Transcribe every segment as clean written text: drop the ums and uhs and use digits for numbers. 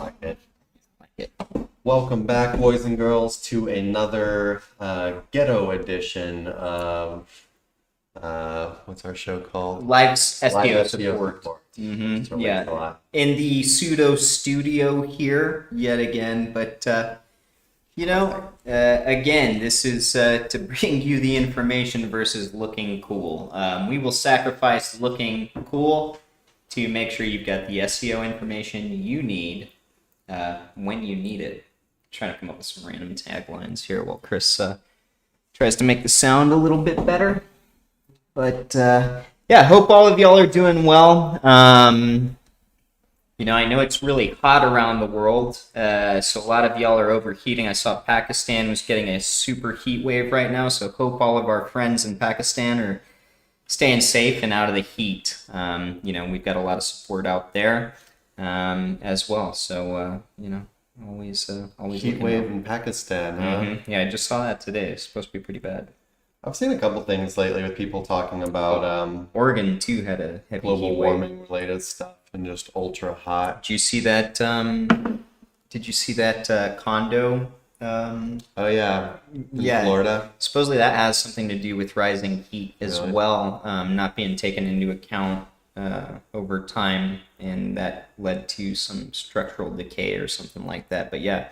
like it. Welcome back, boys and girls, to another ghetto edition of what's our show called? Live SEO Live Support. Mm-hmm. Yeah, in the pseudo studio here yet again, but again, this is to bring you the information versus looking cool. We will sacrifice looking cool to make sure you've got the SEO information you need when you need it. I'm trying to come up with some random taglines here while Chris tries to make the sound a little bit better. But yeah, hope all of y'all are doing well. I know it's really hot around the world, so a lot of y'all are overheating. I saw Pakistan was getting a super heat wave right now, so hope all of our friends in Pakistan are staying safe and out of the heat. We've got a lot of support out there as well, so always heat wave in Pakistan. Mm-hmm. Yeah, I just saw that today. It's supposed to be pretty bad. I've seen a couple things lately with people talking about Oregon too had a heavy global heat wave. warming related stuff and just ultra hot. Did you see that? Condo? Oh yeah, in Florida. Supposedly that has something to do with rising heat as well, not being taken into account over time, and that led to some structural decay or something like that. But yeah,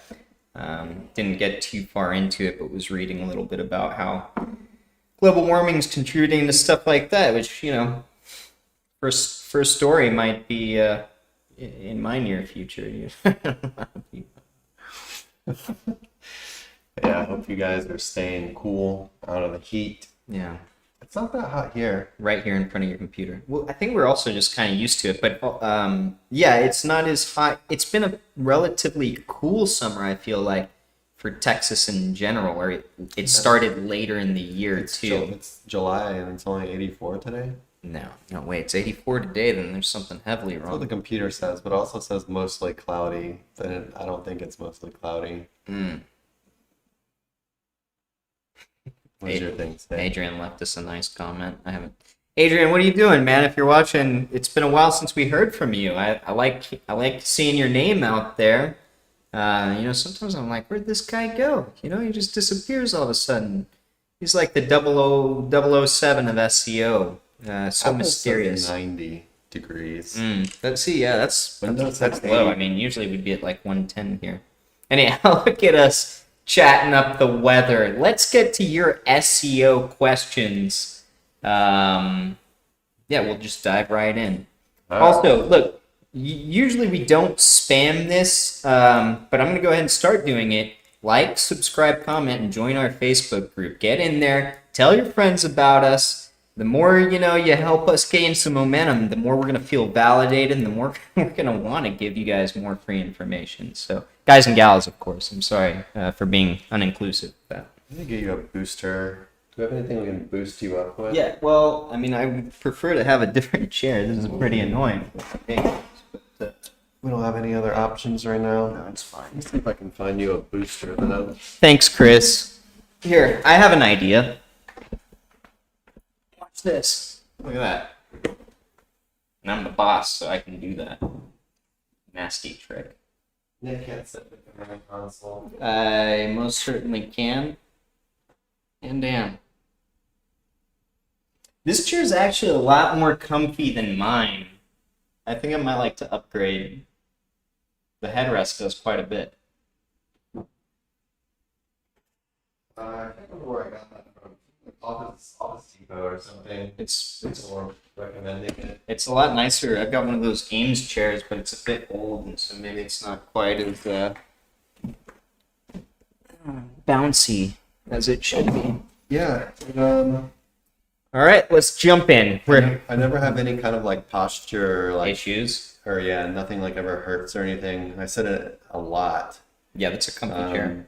didn't get too far into it, but was reading a little bit about how global warming is contributing to stuff like that, which, first story might be in my near future. Yeah, I hope you guys are staying cool out of the heat. Yeah. It's not that hot here. Right here in front of your computer. Well, I think we're also just kind of used to it, but it's not as hot. It's been a relatively cool summer, I feel like, for Texas in general, where it started later in the year too. It's July and it's only 84 today. No, wait, it's 84 today. Then there's something heavily wrong. That's what the computer says, but it also says mostly cloudy. But I don't think it's mostly cloudy. What does your thing say? Adrian left us a nice comment. Adrian, what are you doing, man? If you're watching, it's been a while since we heard from you. I like seeing your name out there. Sometimes I'm like, where'd this guy go? He just disappears all of a sudden. He's like the 007 of SEO. So mysterious. 90 degrees. That's Windows low. I mean, usually we'd be at like 110 here. Anyhow, look at us chatting up the weather. Let's get to your SEO questions. We'll just dive right in. Also, look, usually we don't spam this, but I'm going to go ahead and start doing it. Like, subscribe, comment, and join our Facebook group. Get in there. Tell your friends about us. The more, you help us gain some momentum, the more we're going to feel validated, and the more we're going to want to give you guys more free information. So, guys and gals, of course, I'm sorry for being uninclusive with that. I'm going to get you a booster. Do we have anything we can boost you up with? Yeah, well, I mean, I would prefer to have a different chair. This is pretty annoying. We don't have any other options right now. No, it's fine. Let's see if I can find you a booster, though. Thanks, Chris. Here, I have an idea. Watch this. Look at that. And I'm the boss, so I can do that. Nasty trick. Nick can't sit with the command console. I most certainly can. And damn. This chair is actually a lot more comfy than mine. I think I might like to upgrade. The headrest does quite a bit. I can't remember where I got that from. Office Depot or something. It's Or recommending it. It's a lot nicer. I've got one of those Ames chairs, but it's a bit old, and so maybe it's not quite as bouncy as it should be. Yeah. All right, let's jump in. I never have any kind of like posture Issues. or nothing like ever hurts or anything. I said it a lot. Yeah, that's a comfy chair.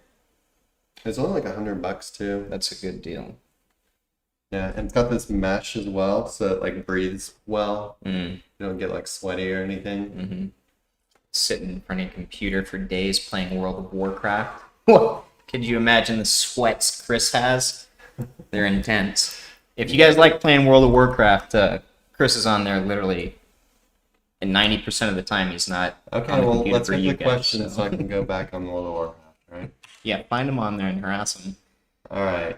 It's only like $100 too. That's a good deal. Yeah, and it's got this mesh as well, so it like breathes well. Mm. You don't get like sweaty or anything. Mm-hmm. Sitting in front of your computer for days playing World of Warcraft. Could you imagine the sweats Chris has? They're intense. If you guys like playing World of Warcraft, Chris is on there literally and 90% of the time he's not Okay, on the well, computer let's for get you the guys. questions so I can go back on the World of Warcraft, right? Yeah, find him on there and harass him. All right.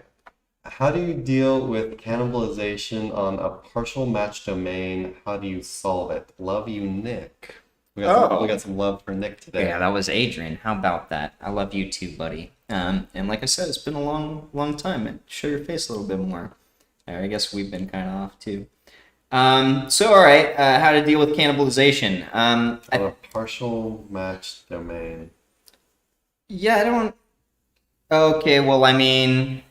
How do you deal with cannibalization on a partial match domain? How do you solve it? Love you, Nick. We got some love for Nick today. Yeah, that was Adrian. How about that? I love you too, buddy. And like I said, it's been a long time. Show your face a little bit more. I guess we've been kind of off too. So, all right, how to deal with cannibalization? A partial match domain. Yeah, I don't. Okay, well, I mean,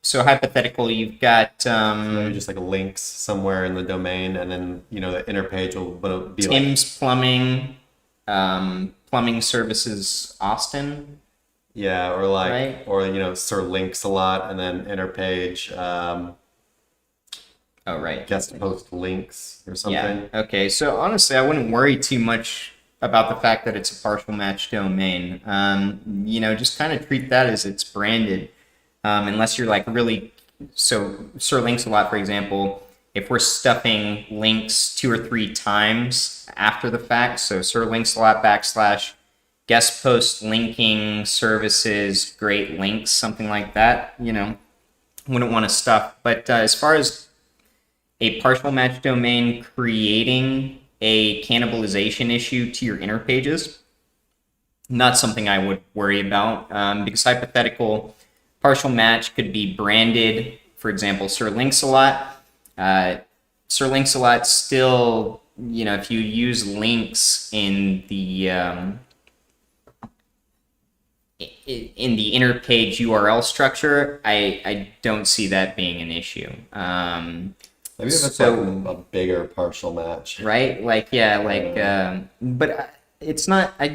so hypothetical. You've got Maybe just like links somewhere in the domain, and then the inner page will be like Tim's Plumbing, Plumbing Services Austin. yeah, or like Right. or Sir links a lot, and then inner page Oh, right. guest post links or something. Yeah. Okay. So honestly, I wouldn't worry too much about the fact that it's a partial match domain. Just kind of treat that as it's branded, unless you're like really. So Sir links a lot, for example. If we're stuffing links 2 or 3 times after the fact, so Sir links a lot / guest post linking services, great links, something like that. Wouldn't want to stuff. But as far as a partial match domain creating a cannibalization issue to your inner pages, not something I would worry about, because hypothetical partial match could be branded, for example, Sir Links a Lot. Sir Links a Lot still, if you use links in the inner page URL structure, I don't see that being an issue. Maybe if it's like a bigger partial match. Right? But it's not, I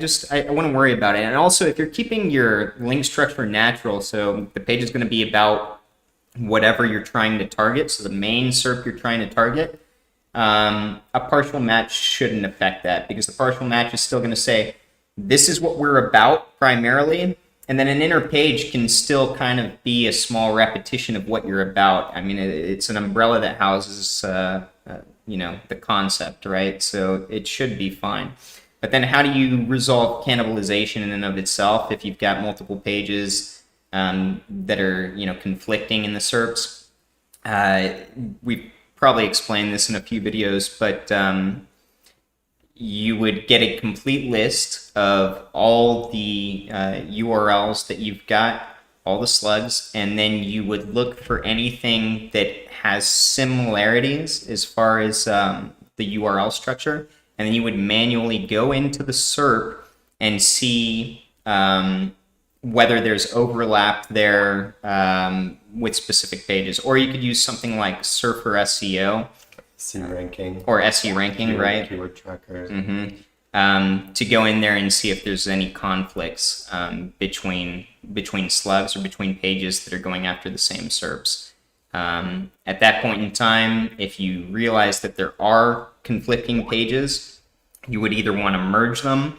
wouldn't worry about it. And also, if you're keeping your link structure natural, so the page is going to be about whatever you're trying to target, so the main SERP you're trying to target, a partial match shouldn't affect that, because the partial match is still going to say, this is what we're about primarily, and then an inner page can still kind of be a small repetition of what you're about. I mean, it's an umbrella that houses, the concept, right? So it should be fine. But then how do you resolve cannibalization in and of itself if you've got multiple pages that are, conflicting in the SERPs? We've probably explained this in a few videos, but you would get a complete list of all the URLs that you've got, all the slugs, and then you would look for anything that has similarities as far as the URL structure, and then you would manually go into the SERP and see whether there's overlap there with specific pages. Or you could use something like Surfer SEO. SEO ranking. Or SE ranking, right? Keyword trackers. To go in there and see if there's any conflicts between slugs or between pages that are going after the same SERPs. At that point in time, if you realize that there are conflicting pages, you would either want to merge them,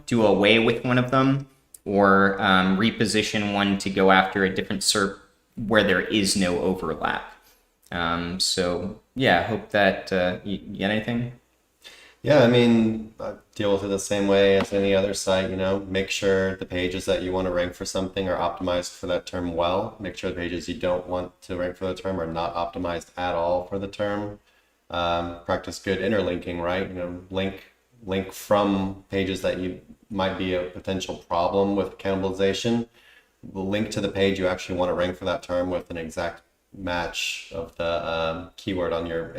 do away with one of them, or reposition one to go after a different SERP where there is no overlap. So yeah, I hope that you get anything. Yeah, I mean, I deal with it the same way as any other site, make sure the pages that you want to rank for something are optimized for that term well. Make sure the pages you don't want to rank for the term are not optimized at all for the term. Practice good interlinking, right? Link from pages that you might be a potential problem with cannibalization. Link to the page you actually want to rank for that term with an exact match of the keyword on your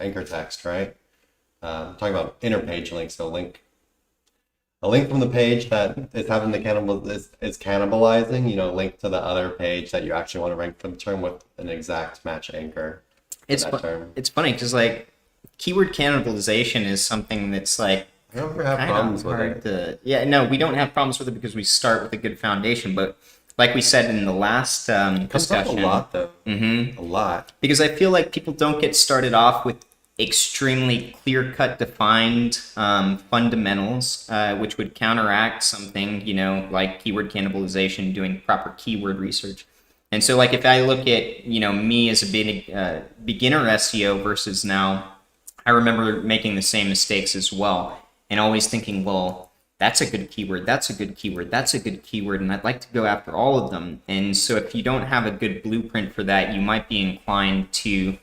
anchor text, right? Talking about inner page links, so a link from the page that is having the is cannibalizing, link to the other page that you actually want to rank for the term with an exact match anchor. It's funny because keyword cannibalization is something that's I don't ever have problems with it. No, we don't have problems with it because we start with a good foundation, but like we said in the last discussion, a lot though. A lot. Because I feel like people don't get started off with extremely clear-cut defined fundamentals, which would counteract something, like keyword cannibalization, doing proper keyword research. And so like if I look at, me as a beginner SEO versus now, I remember making the same mistakes as well and always thinking, well, that's a good keyword, that's a good keyword, that's a good keyword, and I'd like to go after all of them. And so if you don't have a good blueprint for that, you might be inclined to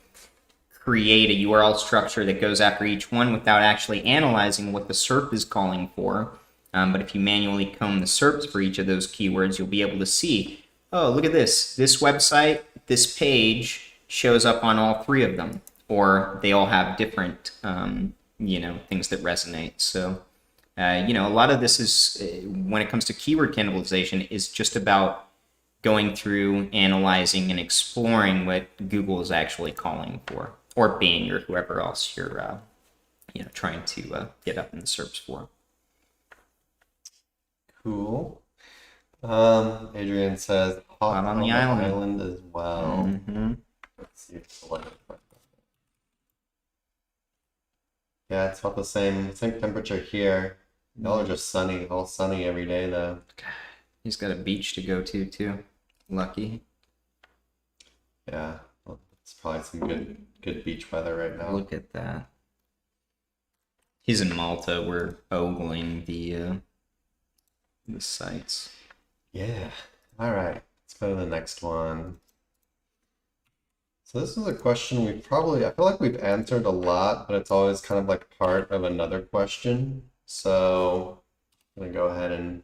create a URL structure that goes after each one without actually analyzing what the SERP is calling for. But if you manually comb the SERPs for each of those keywords, you'll be able to see, oh, look at this. This website, this page shows up on all three of them, or they all have different, things that resonate. So, a lot of this is, when it comes to keyword cannibalization, is just about going through, analyzing, and exploring what Google is actually calling for, or Bing, or whoever else you're, trying to get up in the SERPs for. Cool. Adrian says hot on the island. as well. Mm-hmm. Let's see if the weather. Yeah, it's about the same temperature here. Y'all are just sunny, all sunny every day though. He's got a beach to go to too. Lucky. Yeah, well, it's probably some good beach weather right now. Look at that. He's in Malta. We're ogling the sites. Yeah. All right. Let's go to the next one. So this is a question I feel like we've answered a lot, but it's always kind of like part of another question. So I'm gonna go ahead and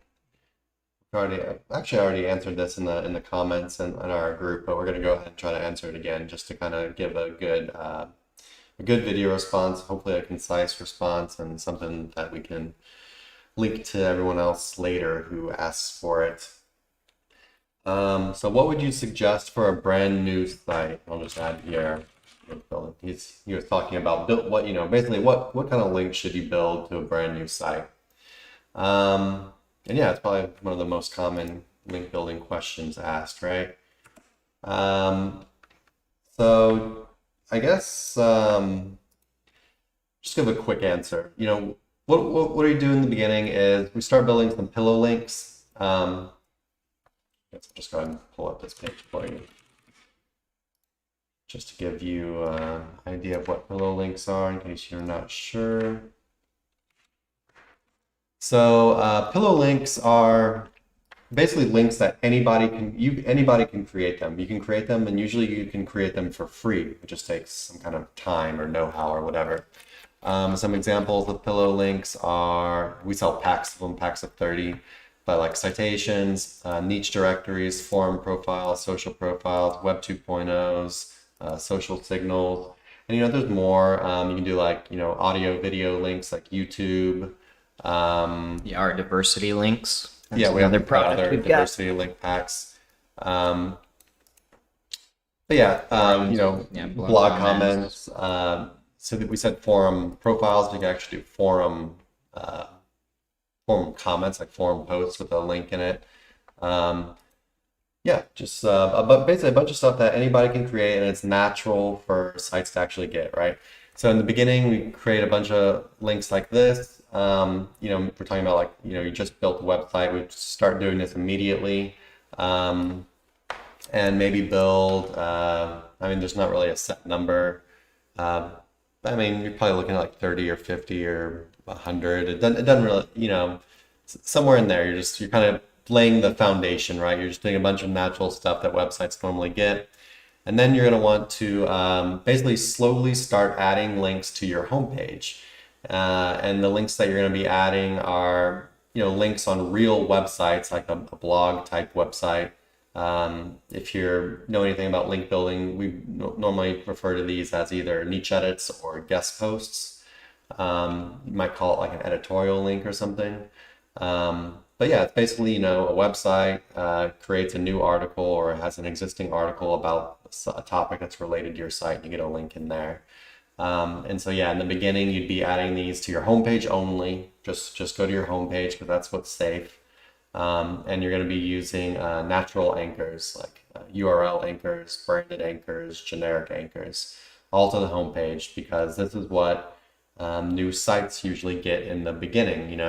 I already answered this in the comments in our group, but we're gonna go ahead and try to answer it again just to kind of give a good video response, hopefully a concise response, and something that we can link to everyone else later who asks for it. So what would you suggest for a brand new site? I'll just add here. He was talking about basically what kind of link should you build to a brand new site? And yeah, it's probably one of the most common link building questions asked, right? So I guess just give a quick answer. What we do in the beginning is we start building some pillow links. Let's just go ahead and pull up this page for you, just to give you an idea of what pillow links are in case you're not sure. So pillow links are basically links that anybody can create them. You can create them, and usually you can create them for free. It just takes some kind of time or know-how or whatever. Some examples of pillow links are, we sell packs of them, packs of 30, but like citations, niche directories, forum profiles, social profiles, web 2.0s, social signals, and there's more. You can do like audio video links like YouTube. Our diversity links. That's we have other diversity link packs. But yeah, blog comments. So we said forum profiles. We can actually do forum comments, like forum posts with a link in it. Just but basically a bunch of stuff that anybody can create, and it's natural for sites to actually get, right? So in the beginning, we create a bunch of links like this. We're talking about like, you just built a website. We start doing this immediately, and maybe build. There's not really a set number. You're probably looking at like 30 or 50 or 100. It doesn't really, somewhere in there. You're kind of laying the foundation, right? You're just doing a bunch of natural stuff that websites normally get. And then you're going to want to basically slowly start adding links to your homepage. And the links that you're going to be adding are, links on real websites, like a blog type website. If you know anything about link building, we normally refer to these as either niche edits or guest posts. You might call it like an editorial link or something. But yeah, it's basically, a website creates a new article or has an existing article about a topic that's related to your site, and you get a link in there. And so yeah, in the beginning, you'd be adding these to your homepage only. Just go to your homepage because that's what's safe. And you're going to be using natural anchors like URL anchors, branded anchors, generic anchors, all to the homepage, because this is what new sites usually get in the beginning.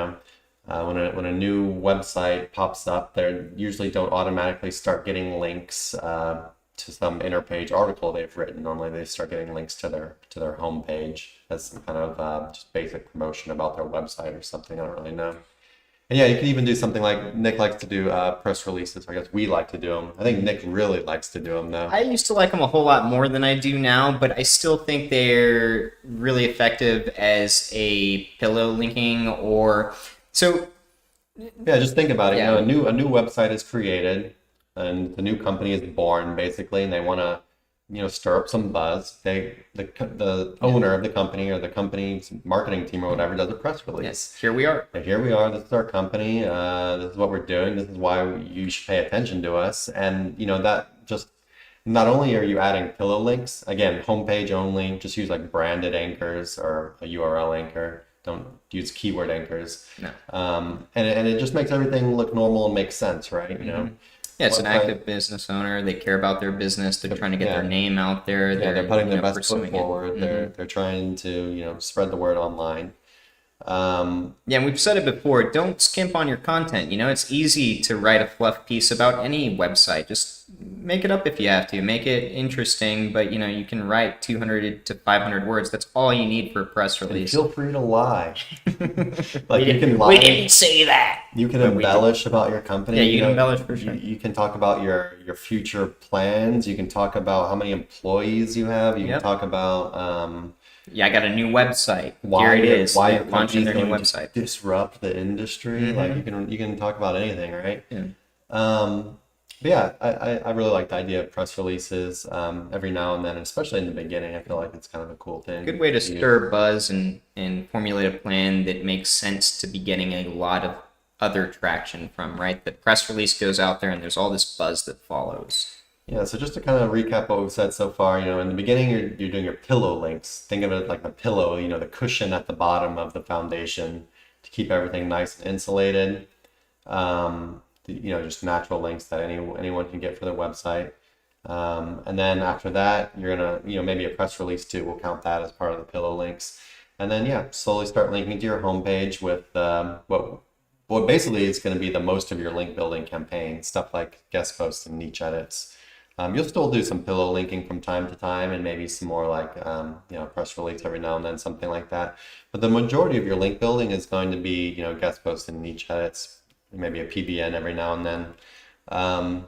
When a new website pops up, they usually don't automatically start getting links to some interpage article they've written. Normally, they start getting links to their homepage as some kind of just basic promotion about their website or something. I don't really know. And yeah, you can even do something like Nick likes to do press releases. I guess we like to do them. I think Nick really likes to do them though. I used to like them a whole lot more than I do now, but I still think they're really effective as a pillow linking or so. Yeah, just think about it. Yeah. You know, a new website is created, and the new company is born basically, and they want to, stir up some buzz. The owner of the company or the company's marketing team or whatever does a press release. Yes, here we are. And here we are. This is our company. This is what we're doing. This is why you should pay attention to us. And that just not only are you adding pillow links, again, homepage only. Just use like branded anchors or a URL anchor. Don't use keyword anchors. No. And it just makes everything look normal and make sense, right? Yeah, it's an active business owner. They care about their business. They're trying to get their name out there. They're putting their best foot pursuing forward. They're trying to spread the word online. Yeah, and we've said it before. Don't skimp on your content. It's easy to write a fluff piece about any website. Just make it up if you have to. Make it interesting, but you can write 200 to 500 words. That's all you need for a press And release. feel free to lie. We you can lie. We didn't say that. You can embellish about your company. Yeah, you can embellish for sure. You can talk about your future plans. You can talk about how many employees you have. You can talk about Yeah, I got a new website. why Here it is. why They're your launching company's their new going website. to disrupt the industry. Like you can talk about anything, right? Yeah. But yeah, I really like the idea of press releases every now and then, especially in the beginning. I feel like it's kind of a cool thing. Good way to stir buzz and formulate a plan that makes sense to be getting a lot of other traction from, right? The press release goes out there and there's all this buzz that follows. Yeah, so just to kind of recap what we've said so far, in the beginning you're doing your pillow links. Think of it like a pillow, the cushion at the bottom of the foundation to keep everything nice and insulated. Just natural links that anyone can get for their website. And then after that, you're gonna, maybe a press release too. We'll count that as part of the pillow links. And then slowly start linking to your homepage with what basically is going to be the most of your link building campaign, stuff like guest posts and niche edits. You'll still do some pillow linking from time to time and maybe some more like, press release every now and then, something like that. But the majority of your link building is going to be, guest posts and niche edits, maybe a PBN every now and then. But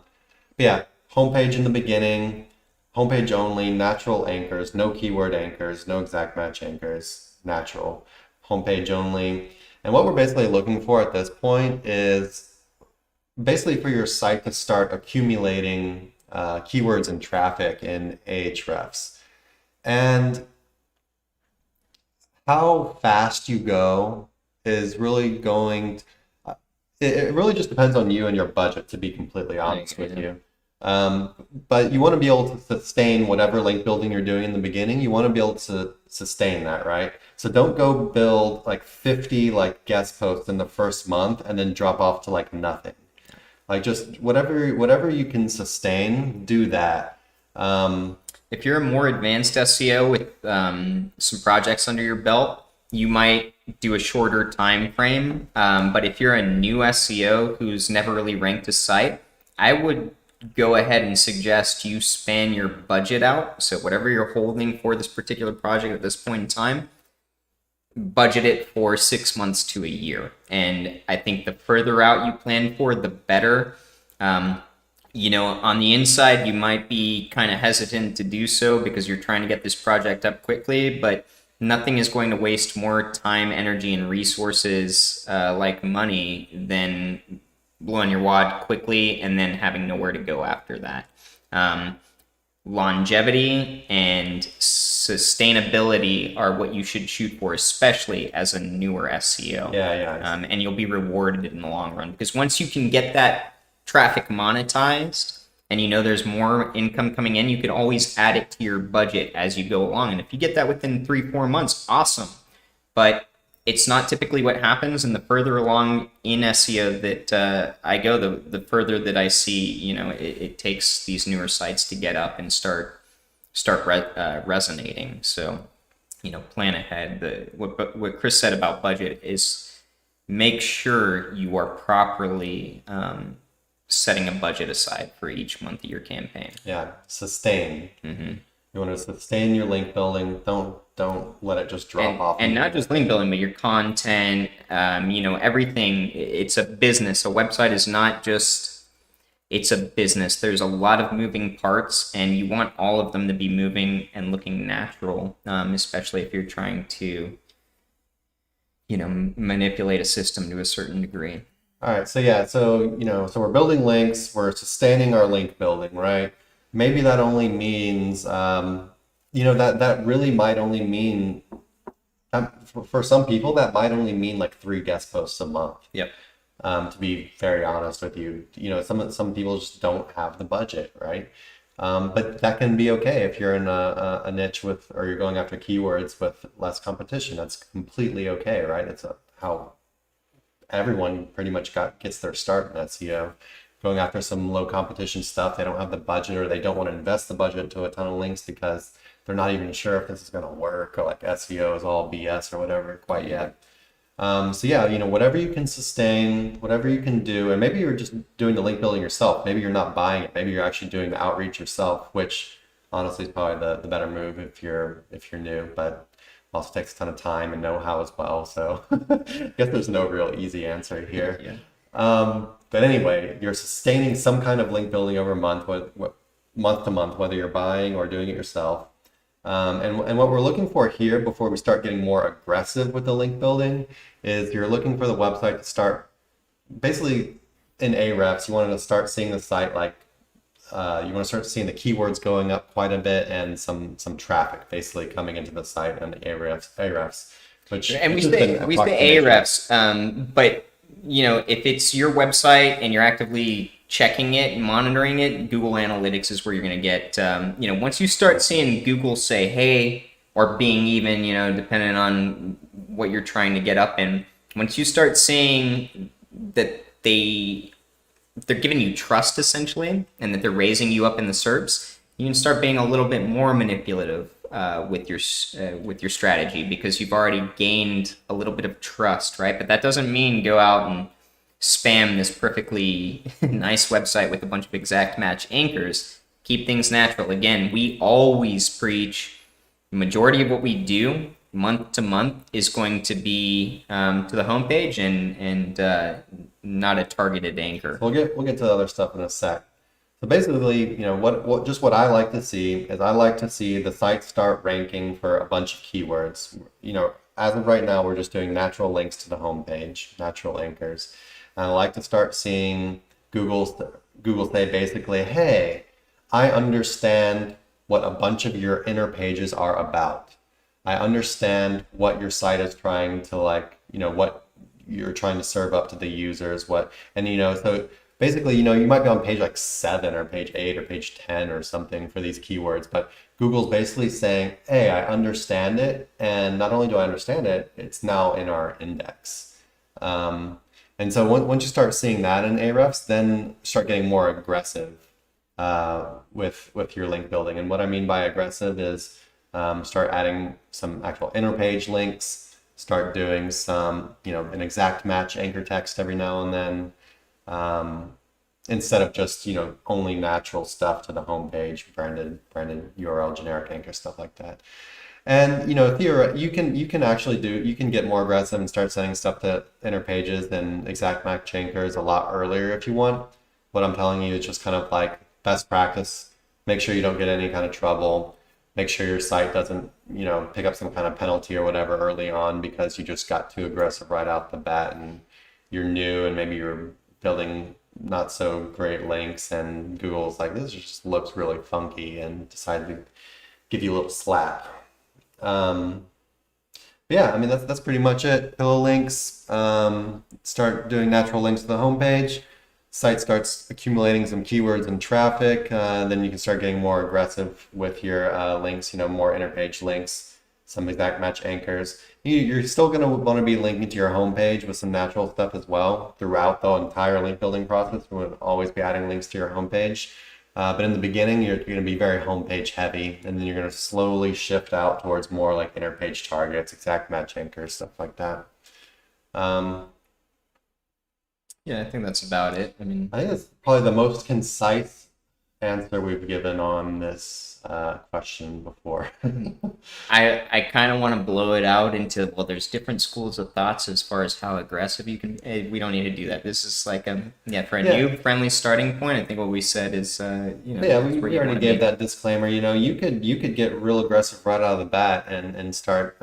yeah, homepage in the beginning, homepage only, natural anchors, no keyword anchors, no exact match anchors, natural, homepage only. And what we're basically looking for at this point is basically for your site to start accumulating keywords and traffic in Ahrefs. And how fast you go is really it really just depends on you and your budget, to be completely honest with you. But you want to be able to sustain whatever link building you're doing in the beginning. You want to be able to sustain that, right? So don't go build like 50 like guest posts in the first month and then drop off to like nothing. Like just whatever you can sustain, do that. If you're a more advanced SEO with some projects under your belt, you might do a shorter time frame. But if you're a new SEO who's never really ranked a site, I would go ahead and suggest you span your budget out. So whatever you're holding for this particular project at this point in time, budget it for 6 months to a year. And I think the further out you plan for, the better. On the inside, you might be kind of hesitant to do so because you're trying to get this project up quickly, but nothing is going to waste more time, energy, and resources like money than blowing your wad quickly and then having nowhere to go after that. Longevity and sustainability are what you should shoot for, especially as a newer SEO. Yeah. And you'll be rewarded in the long run because once you can get that traffic monetized and there's more income coming in, you can always add it to your budget as you go along. And if you get that within 3-4 months, awesome. But it's not typically what happens. And the further along in SEO that I go, the further that I see, it takes these newer sites to get up and start resonating. So, plan ahead. What Chris said about budget is make sure you are properly setting a budget aside for each month of your campaign. Yeah, sustain. Mm-hmm. You want to sustain your link building. Don't let it just drop off. And not just link building, but your content, everything. It's a business. A website is not just, it's a business. There's a lot of moving parts, and you want all of them to be moving and looking natural, especially if you're trying to, manipulate a system to a certain degree. All right, so we're building links, we're sustaining our link building, right? Maybe that only means, that really might only mean, for some people, that might only mean like 3 guest posts a month. Yep. To be very honest with you, some people just don't have the budget, right? But that can be okay if you're in a niche or you're going after keywords with less competition. That's completely okay, right? It's how everyone pretty much gets their start in SEO, going after some low competition stuff. They don't have the budget, or they don't want to invest the budget to a ton of links because they're not even sure if this is going to work, or like SEO is all BS or whatever quite yet. Whatever you can sustain, whatever you can do, and maybe you're just doing the link building yourself. Maybe you're not buying it. Maybe you're actually doing the outreach yourself, which honestly is probably the better move if you're new, but also takes a ton of time and know-how as well. So I guess there's no real easy answer here. Yeah. But anyway, you're sustaining some kind of link building over a month, month to month, whether you're buying or doing it yourself. And what we're looking for here before we start getting more aggressive with the link building is you're looking for the website to start basically in Ahrefs. You want to start seeing the site you want to start seeing the keywords going up quite a bit and some traffic basically coming into the site and the Ahrefs. And we say Ahrefs, but if it's your website and you're actively checking it and monitoring it, Google Analytics is where you're going to get, once you start seeing Google say, hey, or being even, depending on what you're trying to get up in, once you start seeing that they're giving you trust essentially, and that they're raising you up in the SERPs, you can start being a little bit more manipulative with your strategy, because you've already gained a little bit of trust, right? But that doesn't mean go out and spam this perfectly nice website with a bunch of exact match anchors. Keep things natural. Again, we always preach the majority of what we do month to month is going to be to the homepage and not a targeted anchor. We'll get to the other stuff in a sec. So basically, what I like to see is I like to see the site start ranking for a bunch of keywords. As of right now, we're just doing natural links to the homepage, natural anchors. And I like to start seeing Google say basically, hey, I understand what a bunch of your inner pages are about. I understand what your site is trying to what you're trying to serve up to the users, so basically, you might be on page 7 or page 8 or page 10 or something for these keywords, but Google's basically saying, hey, I understand it. And not only do I understand it, it's now in our index. And so once you start seeing that in Ahrefs, then start getting more aggressive with your link building. And what I mean by aggressive is start adding some actual interpage links, start doing some, an exact match anchor text every now and then, instead of just, only natural stuff to the homepage, branded URL, generic anchor, stuff like that. And you can get more aggressive and start sending stuff to inner pages and exact match anchors a lot earlier if you want. What I'm telling you is just kind of like best practice. Make sure you don't get any kind of trouble. Make sure your site doesn't, pick up some kind of penalty or whatever early on because you just got too aggressive right out the bat and you're new and maybe you're building not so great links and Google's like, this just looks really funky and decided to give you a little slap. That's pretty much it. Pillow links, start doing natural links to the homepage. Site starts accumulating some keywords and traffic. Then you can start getting more aggressive with your links, more interpage links, some exact match anchors. You're still going to want to be linking to your homepage with some natural stuff as well throughout the entire link building process. We would always be adding links to your homepage. But in the beginning, you're going to be very homepage heavy, and then you're going to slowly shift out towards more like interpage targets, exact match anchors, stuff like that. Yeah, I think that's about it. I mean, I think it's probably the most concise answer we've given on this question before. I kind of want to blow it out into, well, there's different schools of thoughts as far as how aggressive you can. We don't need to do that. This is like for a Yeah. new friendly starting point. I think what we said is Yeah, that's we, where we you already want to gave be. that disclaimer. You could get real aggressive right out of the bat and start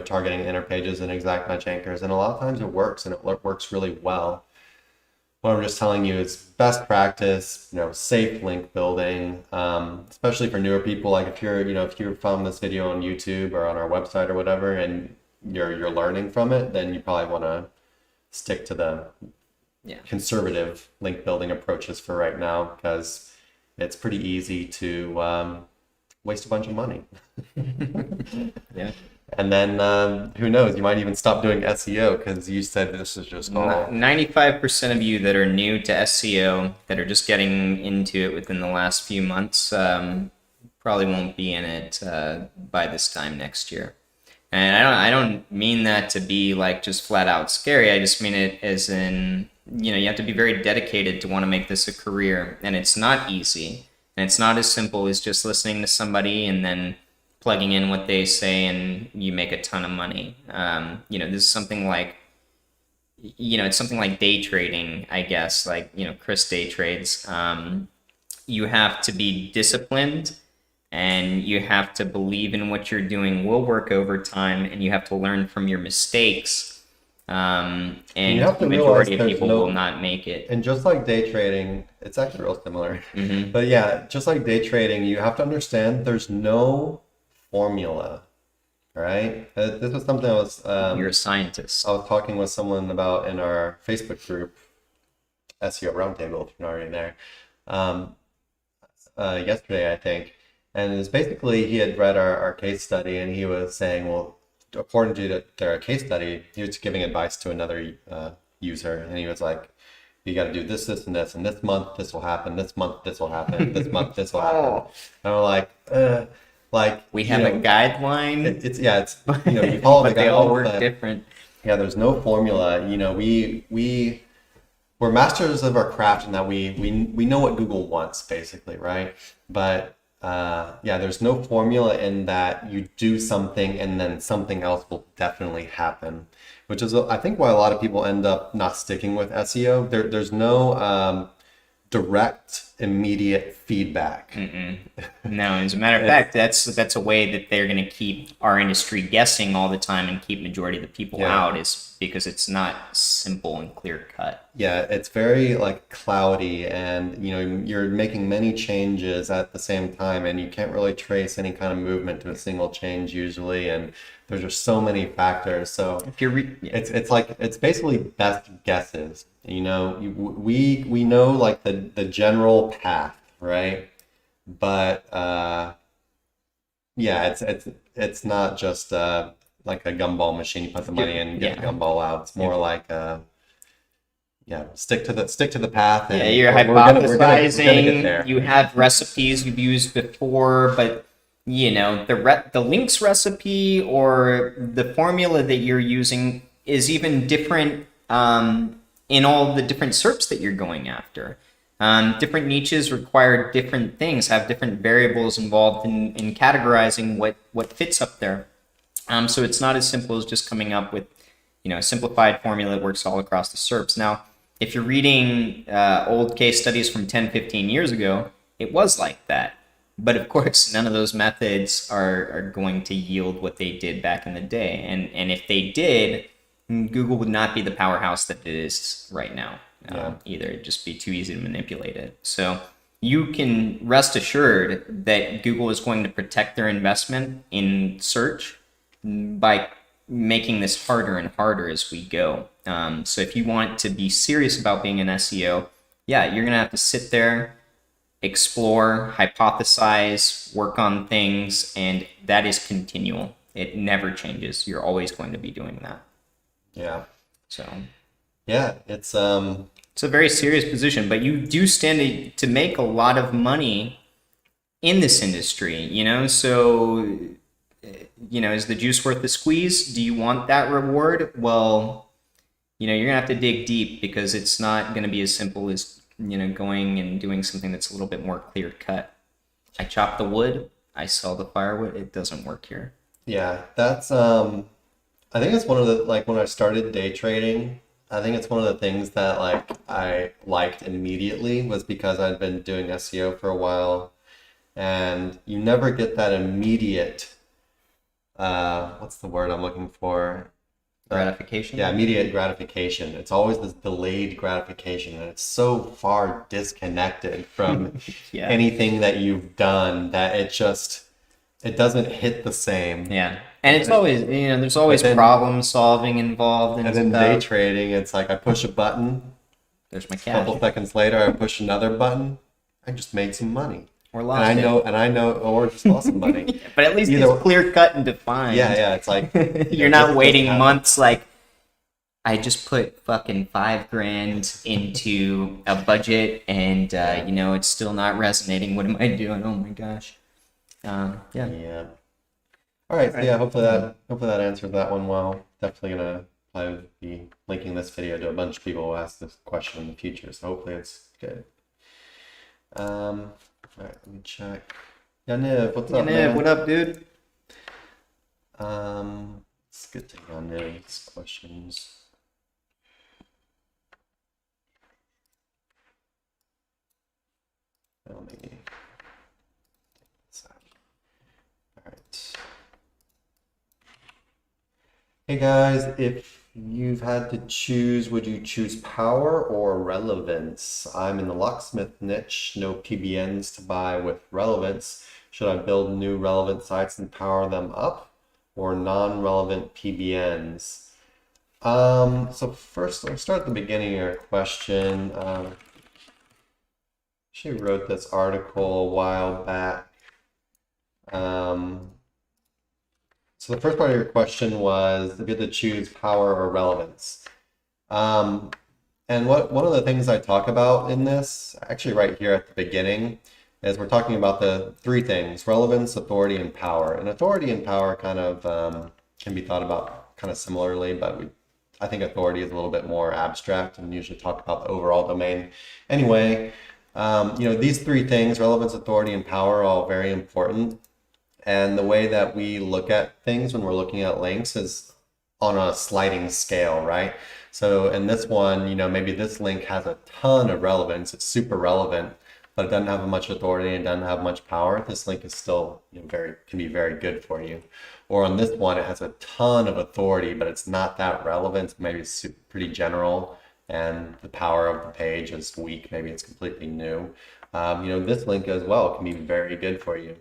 targeting inner pages and exact match anchors, and a lot of times it works and it works really well. What I'm just telling you is best practice, safe link building, especially for newer people. Like if you're found this video on YouTube or on our website or whatever, and you're learning from it, then you probably want to stick to the conservative link building approaches for right now, because it's pretty easy to waste a bunch of money. Yeah. And then who knows, you might even stop doing SEO because you said this is just all. 95% of you that are new to SEO, that are just getting into it within the last few months, probably won't be in it by this time next year. And I don't mean that to be like just flat out scary. I just mean it as in, you have to be very dedicated to want to make this a career, and it's not easy. And it's not as simple as just listening to somebody and then plugging in what they say and you make a ton of money. This is something like, it's something like day trading, I guess. Like, Chris day trades. You have to be disciplined, and you have to believe in what you're doing will work over time, and you have to learn from your mistakes. And You have to the majority realize of people will not make it. And just like day trading, it's actually real similar. Mm-hmm. But yeah, just like day trading, you have to understand there's no formula, right? This was something You're a scientist. I was talking with someone about in our Facebook group, SEO Roundtable, if you're not already there, yesterday, I think. And it was basically, he had read our case study, and he was saying, well, according to their case study, he was giving advice to another user, and he was like, you got to do this, this, and this, and this month this will happen, this month this will happen, this month this will happen. And I'm like, we have a guideline. It's you follow but the they all guidelines, work but different. yeah, there's no formula. We're masters of our craft in that we know what Google wants, basically, right? But there's no formula in that you do something and then something else will definitely happen, which is I think why a lot of people end up not sticking with SEO. There's no direct, immediate feedback. No, as a matter of fact, that's a way that they're going to keep our industry guessing all the time and keep majority of the people out, is because it's not simple and clear cut. Yeah, it's very like cloudy, and you're making many changes at the same time, and you can't really trace any kind of movement to a single change usually, and there's just so many factors. So If you're it's basically best guesses. We know like the general path, right? But it's not just like a gumball machine. You put the money in and get the gumball out. It's more like stick to the path. And you're hypothesizing. We're gonna get there. You have recipes you've used before, but the links recipe or the formula that you're using is even different in all the different SERPs that you're going after. Different niches require different things, have different variables involved in categorizing what fits up there. So it's not as simple as just coming up with a simplified formula that works all across the SERPs. Now, if you're reading old case studies from 10, 15 years ago, it was like that. But of course, none of those methods are going to yield what they did back in the day. And if they did, Google would not be the powerhouse that it is right now. Either. It'd just be too easy to manipulate it. So you can rest assured that Google is going to protect their investment in search by making this harder and harder as we go. So if you want to be serious about being an SEO, you're going to have to sit there, explore, hypothesize, work on things, and that is continual. It never changes. You're always going to be doing that. Yeah. So it's a very serious position, but you do stand to make a lot of money in this industry, so is the juice worth the squeeze? Do you want that reward? Well, you're gonna have to dig deep, because it's not gonna be as simple as going and doing something that's a little bit more clear cut. I chop the wood, I sell the firewood. It doesn't work here. Yeah, that's I think it's one of the, like, when I started day trading, I think it's one of the things that like I liked immediately was because I'd been doing SEO for a while, and you never get that immediate what's the word I'm looking for? Gratification. Yeah, immediate gratification. It's always this delayed gratification, and it's so far disconnected from Yeah. anything that you've done that it doesn't hit the same. Yeah. And it's always, there's always But then- problem solving involved and And then day stuff. trading, it's like I push a button, There's my a cash. couple seconds later I push another button, I just made some money. Or And lost I it. know, or just lost some money. But at least Either- it's clear cut and defined. Yeah, it's like You're not just waiting have- months like, I just put fucking $5,000 into a budget, and it's still not resonating. What am I doing? Oh my gosh. Yeah. Yeah. All right. So yeah, hopefully that answered that one well. Definitely gonna probably be linking this video to a bunch of people who ask this question in the future. So hopefully it's good. All right, let me check. Yaniv, what's up, man? What up, dude? Let's get to Yaniv's questions. Let me take this out. All right. Hey guys, if you've had to choose, would you choose power or relevance? I'm in the locksmith niche, no PBNs to buy with relevance. Should I build new relevant sites and power them up, or non-relevant PBNs? So first, let's start at the beginning of your question. She wrote this article a while back. So the first part of your question was if you had to choose power or relevance. And one of the things I talk about in this, actually right here at the beginning, is we're talking about the three things: relevance, authority, and power. And authority and power kind of can be thought about kind of similarly, but I think authority is a little bit more abstract and usually talk about the overall domain. Anyway, these three things, relevance, authority, and power, are all very important. And the way that we look at things when we're looking at links is on a sliding scale, right? So in this one, maybe this link has a ton of relevance. It's super relevant, but it doesn't have much authority and doesn't have much power. This link is still can be very good for you. Or on this one, it has a ton of authority, but it's not that relevant. Maybe it's pretty general, and the power of the page is weak. Maybe it's completely new. This link as well can be very good for you.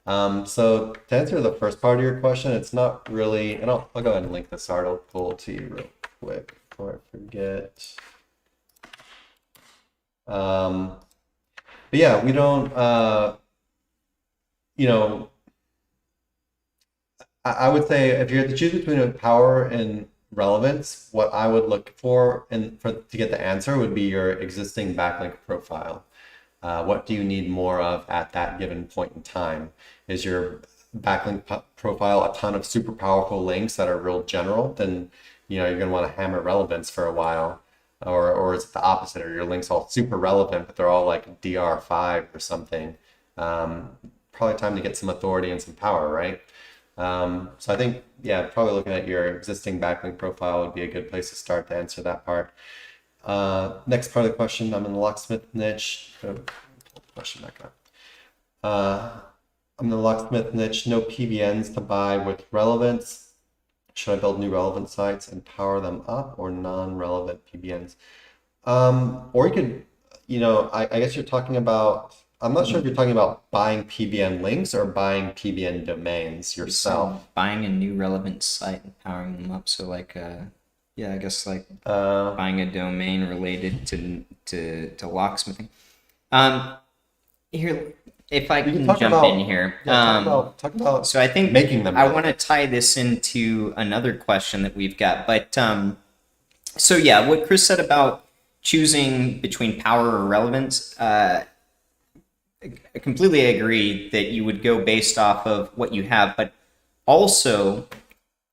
So to answer the first part of your question, it's not really, and I'll go ahead and link this article to you real quick before I forget. But yeah, we don't, I would say if you had to choose between a power and relevance, what I would look for to get the answer would be your existing backlink profile. What do you need more of at that given point in time? Is your backlink profile a ton of super powerful links that are real general? Then you're going to want to hammer relevance for a while. Or is it the opposite? Are your links all super relevant, but they're all like DR5 or something? Probably time to get some authority and some power, right? So I think, probably looking at your existing backlink profile would be a good place to start to answer that part. Next part of the question, I'm in the locksmith niche. Question back up. I'm in the locksmith niche, no PBNs to buy with relevance. Should I build new relevant sites and power them up, or non-relevant PBNs? Or you could, I guess you're talking about, I'm not sure if you're talking about buying PBN links or buying PBN domains yourself. So buying a new relevant site and powering them up. So like, I guess like buying a domain related to locksmithing. Here, if I can jump in here. Talk about So I think making them. I want to tie this into another question that we've got. But so yeah, what Chris said about choosing between power or relevance, I completely agree that you would go based off of what you have, but also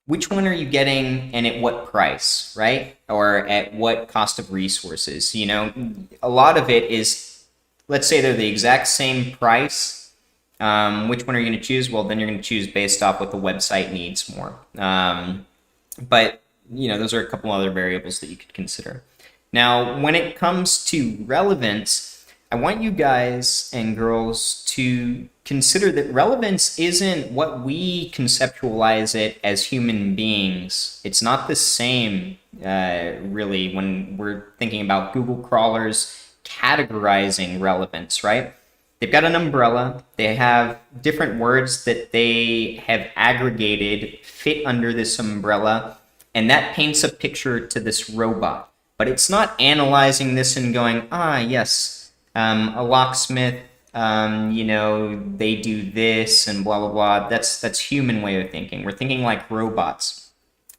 which one are you getting and at what price, right? Or at what cost of resources? You know, a lot of it is, let's say they're the exact same price. Which one are you going to choose? Well, then you're going to choose based off what the website needs more. But, you know, those are a couple other variables that you could consider. Now, when it comes to relevance, I want you guys and girls to consider that relevance isn't what we conceptualize it as human beings. It's not the same, really, when we're thinking about Google crawlers categorizing relevance, right? They've got an umbrella. They have different words that they have aggregated fit under this umbrella, and that paints a picture to this robot. But it's not analyzing this and going, yes, a locksmith, you know, they do this and blah, blah, blah. That's human way of thinking. We're thinking like robots.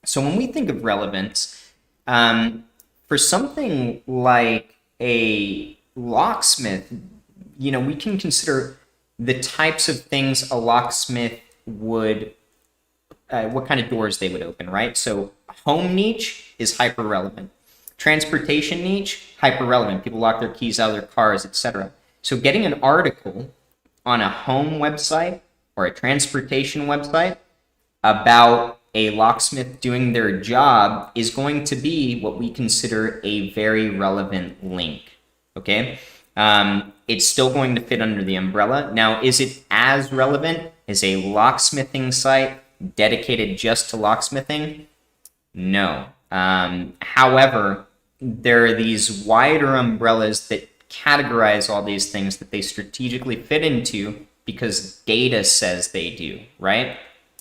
So when we think of relevance, for something like a locksmith, you know, we can consider the types of things a locksmith would, what kind of doors they would open, right? So home niche is hyper relevant. Transportation niche, hyper relevant. People lock their keys out of their cars, etc. So getting an article on a home website or a transportation website about a locksmith doing their job is going to be what we consider a very relevant link. Okay? It's still going to fit under the umbrella. Now, is it as relevant as a locksmithing site dedicated just to locksmithing? No. However, there are these wider umbrellas that categorize all these things that they strategically fit into because data says they do, right?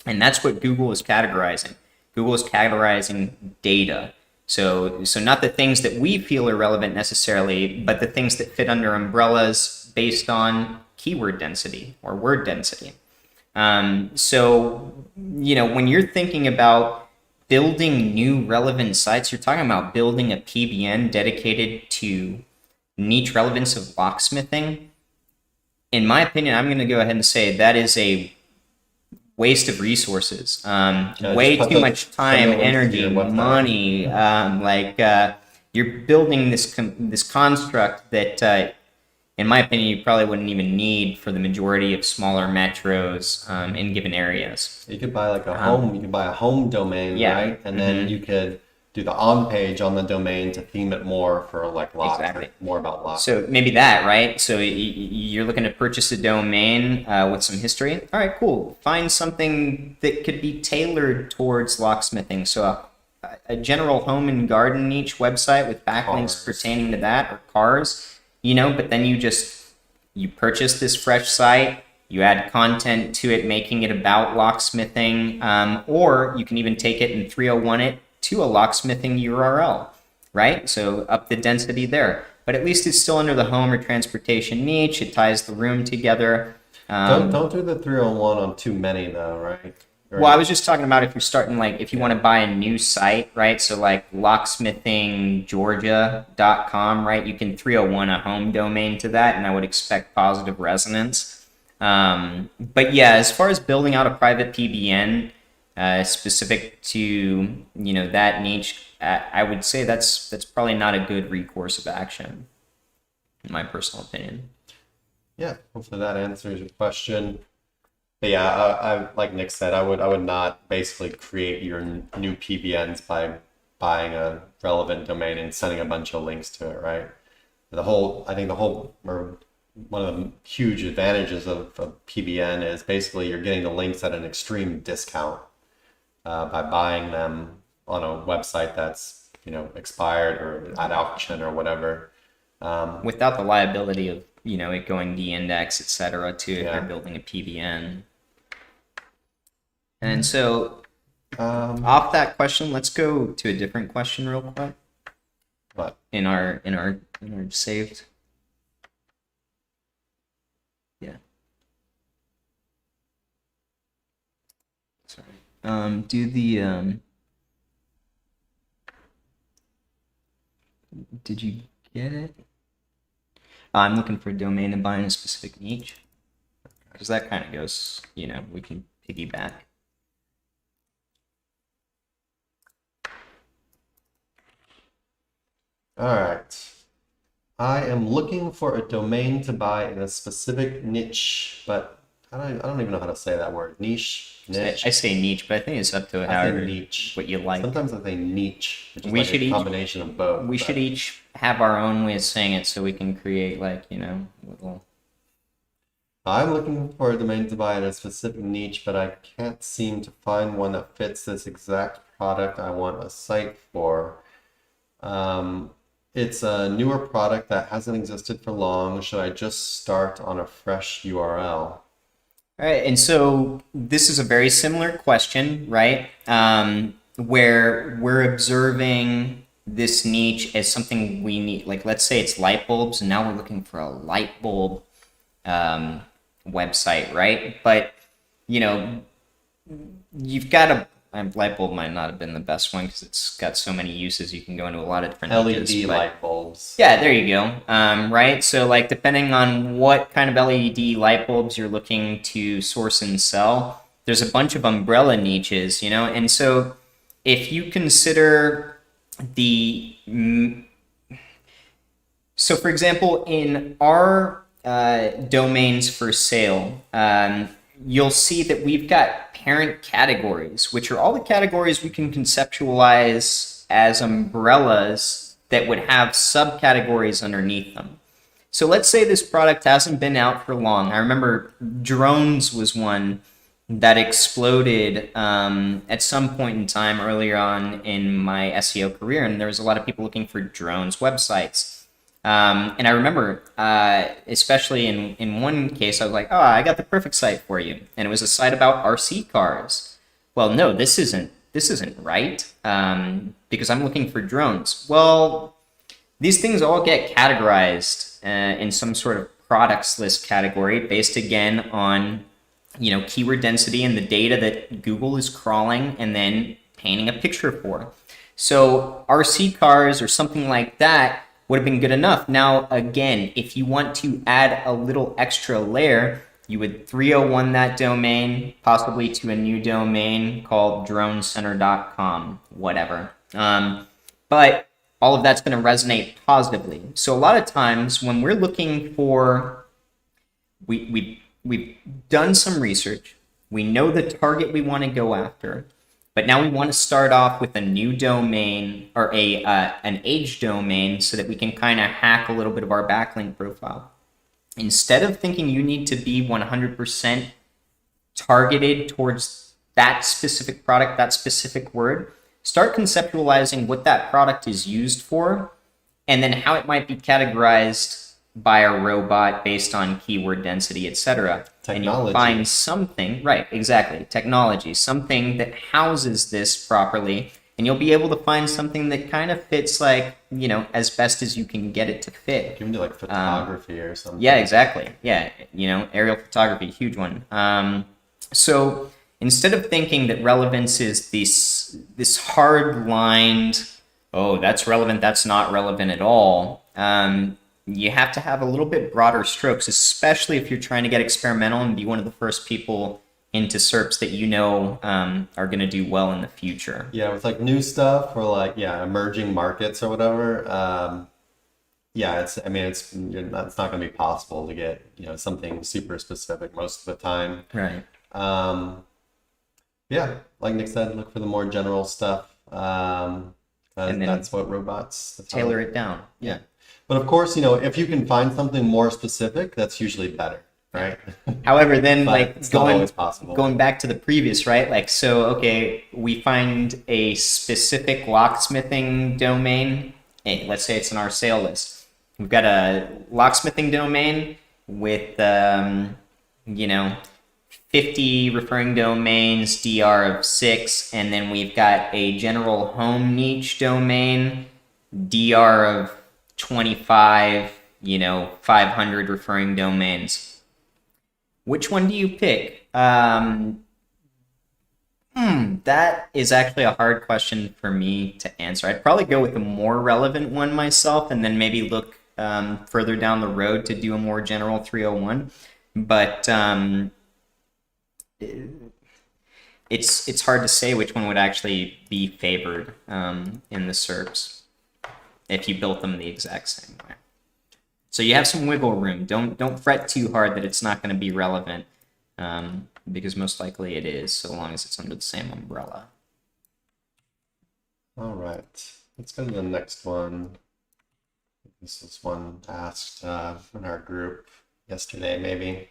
And that's what Google is categorizing. Google is categorizing data. So not the things that we feel are relevant necessarily, but the things that fit under umbrellas based on keyword density or word density. So, you know, when you're thinking about building new relevant sites, you're talking about building a PBN dedicated to niche relevance of locksmithing. In my opinion, I'm going to go ahead and say that is a waste of resources. Way too much time, energy, money. You're building this construct that, in my opinion, you probably wouldn't even need for the majority of smaller metros in given areas. You could buy like a home. You could buy a home domain, right? And then you could do the on page on the domain to theme it more for like locks, Exactly. more about locks. So maybe that, right? So you're looking to purchase a domain with some history. All right, cool. Find something that could be tailored towards locksmithing. So a general home and garden niche website with backlinks pertaining to that, or cars, you know, but then you purchase this fresh site, you add content to it, making it about locksmithing, or you can even take it and 301 it to a locksmithing URL, right? So up the density there. But at least it's still under the home or transportation niche. It ties the room together. Don't do the 301 on too many though, right? Well, I was just talking about if you're starting, like, if you want to buy a new site, right? So like locksmithinggeorgia.com, right? You can 301 a home domain to that, and I would expect positive resonance. But yeah, as far as building out a private PBN specific to, you know, that niche, I would say that's probably not a good recourse of action, in my personal opinion. Yeah, hopefully that answers your question. But yeah, I like Nick said, I would not basically create your new PBNs by buying a relevant domain and sending a bunch of links to it, right? One of the huge advantages of PBN is basically you're getting the links at an extreme discount by buying them on a website that's, you know, expired or at auction or whatever. Without the liability of, you know, it going de-index, etc. too, if you're building a PBN. And so, off that question, let's go to a different question real quick. What? In our saved. Yeah. Sorry. Do the Did you get it? I'm looking for a domain and buying a specific niche, because that kind of goes, you know, we can piggyback. All right. I am looking for a domain to buy in a specific niche, but I don't even know how to say that word. Niche. I say niche, but I think it's up to I however say niche. what you like. Sometimes I say niche, which is We like should a each- combination of both. We should each have our own way of saying it, so we can create like little. I'm looking for a domain to buy in a specific niche, but I can't seem to find one that fits this exact product I want a site for. It's a newer product that hasn't existed for long. Should I just start on a fresh URL? All right, and so this is a very similar question, right? Where we're observing this niche as something we need. Like, let's say it's light bulbs, and now we're looking for a light bulb website, right? But you've got a light bulb might not have been the best one because it's got so many uses. You can go into a lot of different niches, LED but- light bulbs. Yeah, there you go. Right? So, like, depending on what kind of LED light bulbs you're looking to source and sell, there's a bunch of umbrella niches, And so, if you consider so for example, in our domains for sale, you'll see that we've got parent categories, which are all the categories we can conceptualize as umbrellas that would have subcategories underneath them. So let's say this product hasn't been out for long. I remember drones was one that exploded at some point in time earlier on in my SEO career, and there was a lot of people looking for drones websites. And I remember, especially in one case, I was like, "Oh, I got the perfect site for you," and it was a site about RC cars. Well, no, this isn't right, because I'm looking for drones. Well, these things all get categorized in some sort of products list category based again on keyword density and the data that Google is crawling and then painting a picture for. So RC cars or something like that would have been good enough. Now, again, if you want to add a little extra layer, you would 301 that domain, possibly to a new domain called dronecenter.com, whatever. But all of that's going to resonate positively. So a lot of times when we're looking for, we've done some research, we know the target we want to go after, but now we want to start off with a new domain or an age domain so that we can kind of hack a little bit of our backlink profile. Instead of thinking you need to be 100% targeted towards that specific product, that specific word, start conceptualizing what that product is used for and then how it might be categorized by a robot based on keyword density, etc. And you'll find something, right, exactly, technology, something that houses this properly, and you'll be able to find something that kind of fits like, as best as you can get it to fit. You can do like photography or something. Yeah, exactly. Yeah, aerial photography, huge one. So instead of thinking that relevance is this hard-lined, oh, that's relevant, that's not relevant at all, you have to have a little bit broader strokes, especially if you're trying to get experimental and be one of the first people into SERPs that are going to do well in the future. Yeah, with like new stuff or like emerging markets or whatever. It's not going to be possible to get something super specific most of the time. Right. Like Nick said, look for the more general stuff. And that's what robots tailor it down. Yeah. But of course, if you can find something more specific, that's usually better, right? However, then it's not always possible. Going back to the previous, right? Like, so, okay, we find a specific locksmithing domain. Hey, let's say it's in our sale list. We've got a locksmithing domain with, 50 referring domains, DR of 6, and then we've got a general home niche domain, DR of 25, 500 referring domains. Which one do you pick? That is actually a hard question for me to answer. I'd probably go with a more relevant one myself and then maybe look further down the road to do a more general 301. But it's hard to say which one would actually be favored in the SERPs. if you built them the exact same way. So you have some wiggle room. Don't fret too hard that it's not going to be relevant, because most likely it is, so long as it's under the same umbrella. All right, let's go to the next one. This is one asked in our group yesterday, maybe.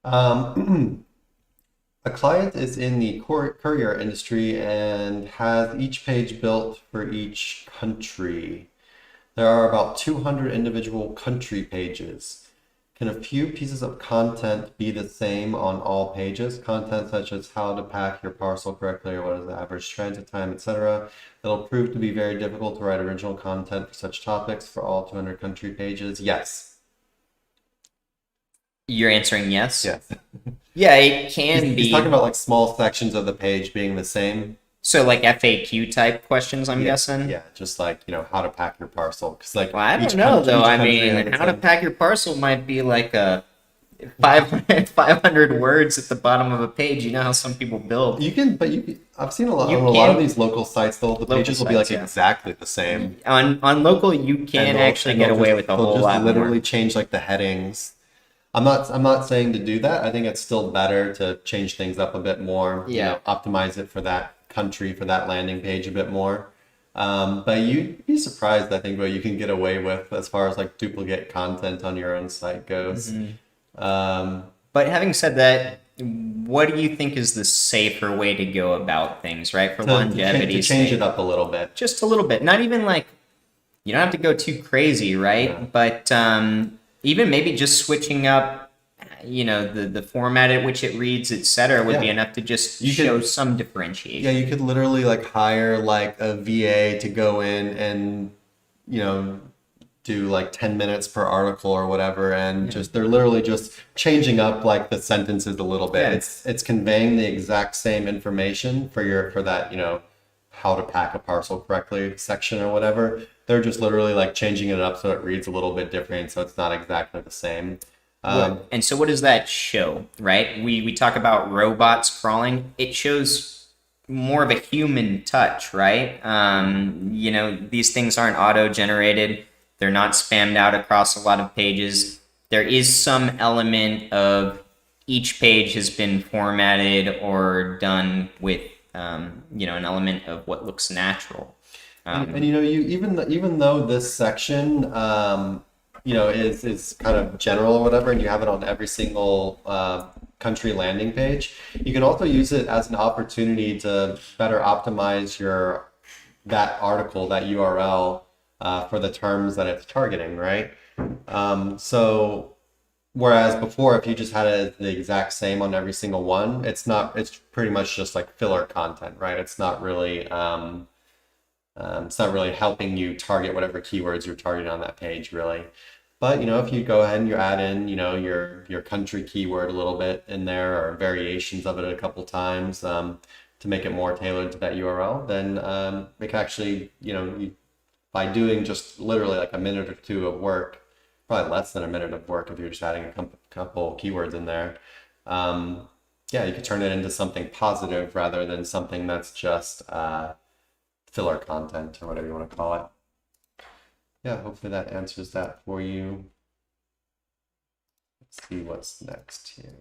A client is in the courier industry and has each page built for each country. There are about 200 individual country pages. Can a few pieces of content be the same on all pages? Content such as how to pack your parcel correctly, or what is the average transit time, etc. It'll prove to be very difficult to write original content for such topics for all 200 country pages. Yes. You're answering yes? Yes. Yeah, it can be. He's talking about like small sections of the page being the same. So like FAQ type questions, I'm guessing? Yeah, just like, how to pack your parcel. Because like, well, I don't know though. I mean, how to pack your parcel might be like a 500 words at the bottom of a page. You know how some people build. I've seen a lot of these local sites though. The pages will be like exactly the same. On local, you can actually get away with a whole lot more. Literally change like the headings. I'm not saying to do that. I think it's still better to change things up a bit more. Yeah. Optimize it for that country, for that landing page a bit more. But you'd be surprised, I think, what you can get away with as far as like duplicate content on your own site goes. But having said that, what do you think is the safer way to go about things, right? For longevity, to change it up a little bit. Just a little bit. Not even like, you don't have to go too crazy, right? Yeah. But even maybe just switching up, the format at which it reads, etc., would be enough to just show some differentiation. Yeah, you could literally like hire like a VA to go in and, do like 10 minutes per article or whatever, and they're literally just changing up like the sentences a little bit. Yeah. It's conveying the exact same information for that, how to pack a parcel correctly section or whatever. They're just literally like changing it up so it reads a little bit different, so it's not exactly the same. And so what does that show, right? We talk about robots crawling. It shows more of a human touch, right? These things aren't auto-generated. They're not spammed out across a lot of pages. There is some element of each page has been formatted or done with, an element of what looks natural. Even though this section, is kind of general or whatever, and you have it on every single country landing page, you can also use it as an opportunity to better optimize that article, that URL, for the terms that it's targeting, right? So whereas before, if you just had it the exact same on every single one, it's pretty much just like filler content, right? It's not really helping you target whatever keywords you're targeting on that page, really. But if you go ahead and you add in your country keyword a little bit in there, or variations of it a couple times, to make it more tailored to that URL, then it can actually, by doing just literally like a minute or two of work, probably less than a minute of work if you're just adding a couple keywords in there, you could turn it into something positive rather than something that's just filler content or whatever you want to call it. Yeah, hopefully that answers that for you. Let's see what's next here.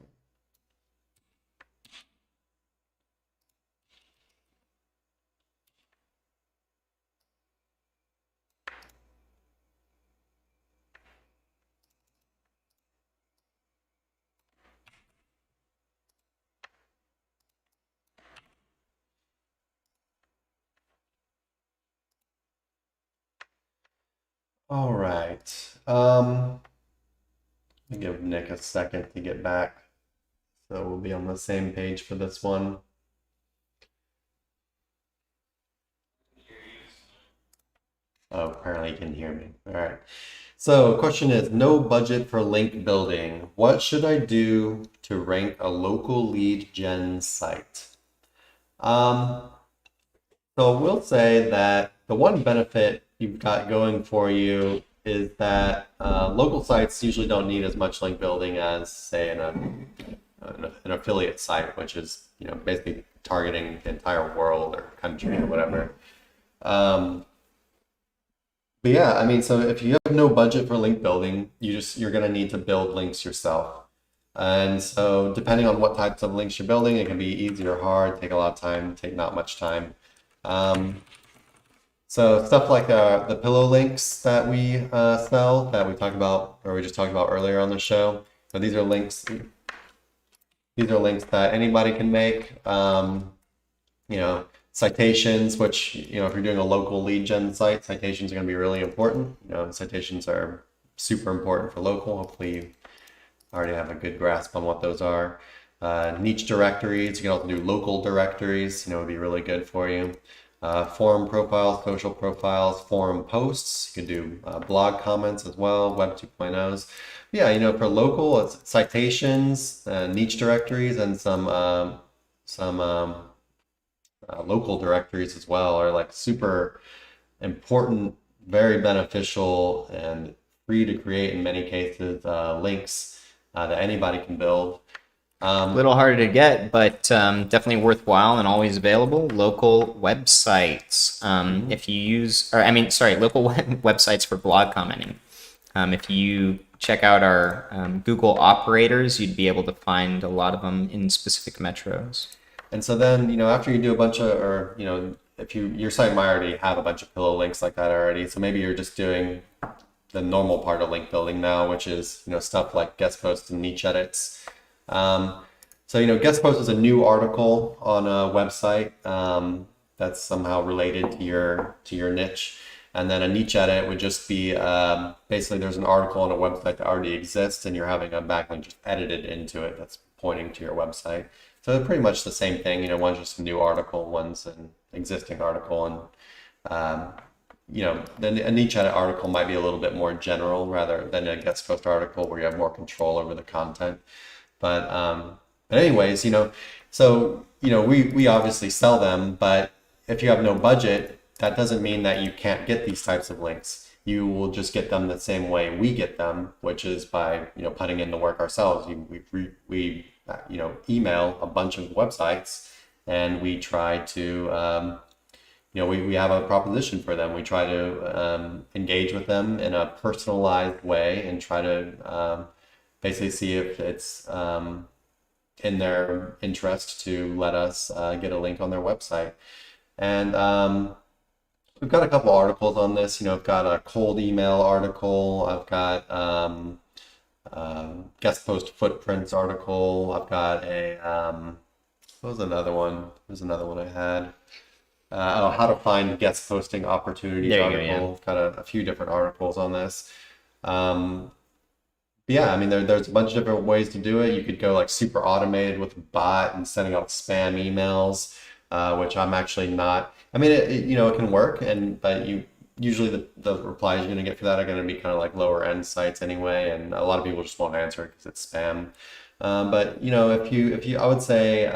All right. I'll give Nick a second to get back, so we'll be on the same page for this one. Oh, apparently you can hear me. All right. So, question is, no budget for link building. What should I do to rank a local lead gen site? So we'll say that the one benefit you've got going for you is that local sites usually don't need as much link building as, say, an affiliate site, which is basically targeting the entire world or country or whatever. But yeah, I mean, so if you have no budget for link building, you're gonna need to build links yourself. And so depending on what types of links you're building, it can be easy or hard, take a lot of time, take not much time. So stuff like the pillow links that we sell that we talked about, or we just talked about earlier on the show. So these are links. These are links that anybody can make. You know, citations, which, you know, if you're doing a local lead gen site, citations are going to be really important. You know, citations are super important for local. Hopefully you already have a good grasp on what those are. Niche directories, you can also do local directories, you know, would be really good for you. Forum profiles, social profiles, forum posts. You can do blog comments as well, Web 2.0s. Yeah, you know, for local, it's citations, niche directories, and some local directories as well are like super important, very beneficial, and free to create in many cases, links that anybody can build. A little harder to get, but definitely worthwhile and always available. Local websites. If you use, or I mean, sorry, local websites for blog commenting. If you check out our Google operators, you'd be able to find a lot of them in specific metros. And so then, you know, after you do a bunch of, or, you know, if your site might already have a bunch of pillow links like that already. So maybe you're just doing the normal part of link building now, which is, you know, stuff like guest posts and niche edits. So, you know, guest post is a new article on a website that's somehow related to your niche. And then a niche edit would just be basically there's an article on a website that already exists and you're having a backlink just edited into it that's pointing to your website. So they're pretty much the same thing. You know, one's just a new article, one's an existing article. And, you know, then a niche edit article might be a little bit more general rather than a guest post article where you have more control over the content. But anyways, you know, so, you know, we obviously sell them, but if you have no budget, that doesn't mean that you can't get these types of links. You will just get them the same way we get them, which is by, you know, putting in the work ourselves. We you know, email a bunch of websites and we try to, you know, we have a proposition for them. We try to engage with them in a personalized way and try to basically see if it's in their interest to let us get a link on their website. And we've got a couple articles on this. You know, I've got a cold email article. I've got guest post footprints article. I've got a what was another one? There's another one I had. How to find guest posting opportunities article. Got a few different articles on this. Yeah, I mean, there's a bunch of different ways to do it. You could go like super automated with a bot and sending out spam emails, which I'm actually not. I mean, you know, it can work, but usually the replies you're going to get for that are going to be kind of like lower end sites anyway, and a lot of people just won't answer because it's spam. But you know, if you, I would say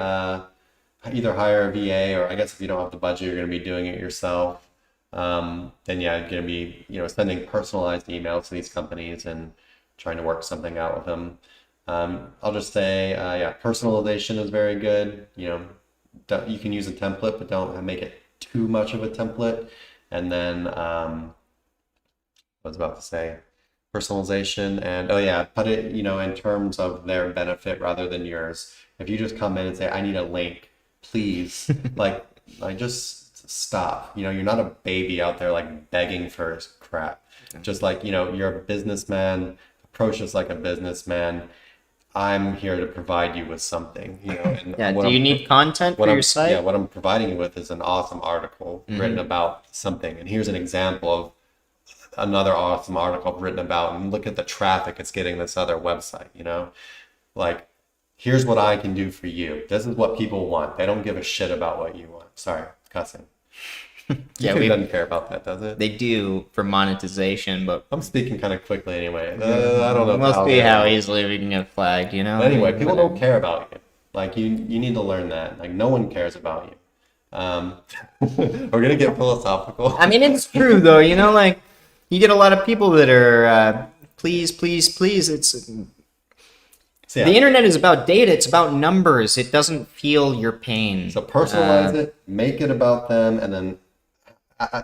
either hire a VA, or I guess if you don't have the budget, you're going to be doing it yourself. Then yeah, you're going to be, you know, sending personalized emails to these companies and trying to work something out with them. I'll just say, yeah, personalization is very good. You know, you can use a template, but don't make it too much of a template. And then, what I was about to say, personalization, and oh yeah, put it, you know, in terms of their benefit rather than yours. If you just come in and say, I need a link, please, like just stop. You know, you're not a baby out there like begging for crap. Just like, you know, you're a businessman, approach us like a businessman. I'm here to provide you with something, you know. And yeah, do you need content for your site? Yeah, what I'm providing you with is an awesome article written about something. And here's an example of another awesome article written about, and look at the traffic it's getting this other website, you know. Like, here's what I can do for you. This is what people want. They don't give a shit about what you want. Sorry, cussing. Yeah, YouTube doesn't care about that, does it? They do for monetization, but I'm speaking kind of quickly anyway. I don't know. We'll see how easly we can get flagged, you know? But anyway, people don't care about you. Like, you need to learn that. Like, no one cares about you. We're going to get philosophical. I mean, it's true, though. You know, like, you get a lot of people that are, please, please, please. So, yeah. The internet is about data. It's about numbers. It doesn't feel your pain. So personalize it, make it about them, and then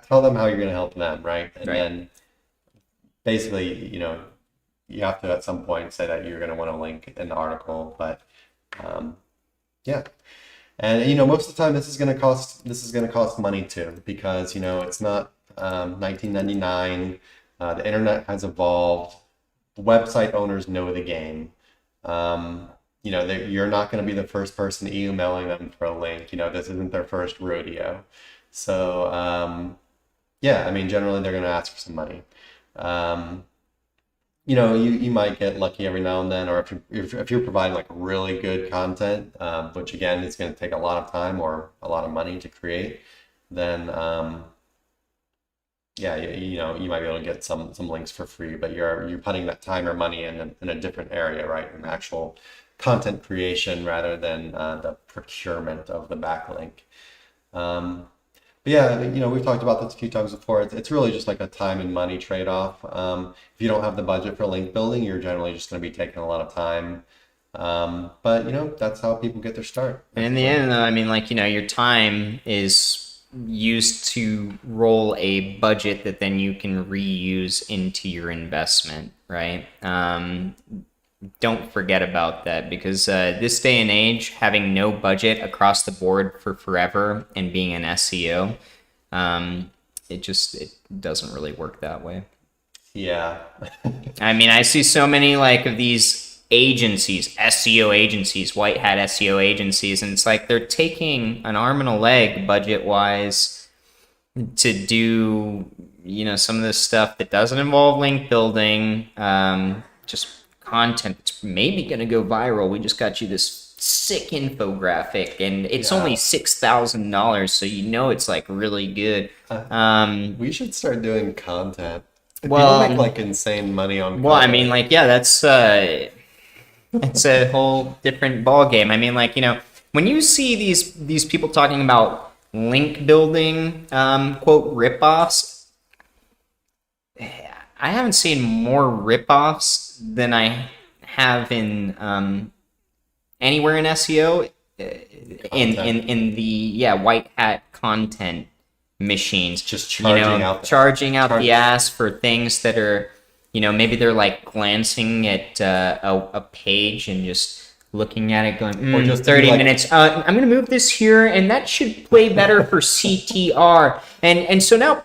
tell them how you're going to help them, right? And Right. then basically, you have to at some point say that you're going to want to link in the article, but yeah. And most of the time this is going to cost money too, because it's not 1999. The internet has evolved. The website owners know the game. You're not going to be the first person emailing them for a link. This isn't their first rodeo. So yeah, I mean, generally they're going to ask for some money. You might get lucky every now and then, or if you're providing like really good content, which again is going to take a lot of time or a lot of money to create, then yeah, you might be able to get some links for free, but you're putting that time or money in a different area, right? In actual content creation rather than the procurement of the backlink. But yeah, we've talked about this a few times before. It's really just like a time and money trade-off. If you don't have the budget for link building, you're generally just going to be taking a lot of time. But that's how people get their start. And in the end, though, I mean, like, your time is used to roll a budget that then you can reuse into your investment, right? Don't forget about that, because this day and age, having no budget across the board for forever and being an SEO, it doesn't really work that way. Yeah. I mean, I see so many like of these agencies, SEO agencies, white hat SEO agencies, and it's like they're taking an arm and a leg budget wise to do some of this stuff that doesn't involve link building, just content that's maybe going to go viral. We just got you this sick infographic, and it's only $6,000, so it's like really good. We should start doing content. Well, people make like insane money on content. Well, I mean, like, yeah, that's it's a whole different ball game. I mean, like, when you see these people talking about link building, quote, ripoffs, I haven't seen more ripoffs than I have in anywhere in SEO in the white hat content machines. Just charging out the ass for things that are, maybe they're like glancing at a page and just looking at it going, or just 30 minutes. I'm going to move this here, and that should play better for CTR. And so now,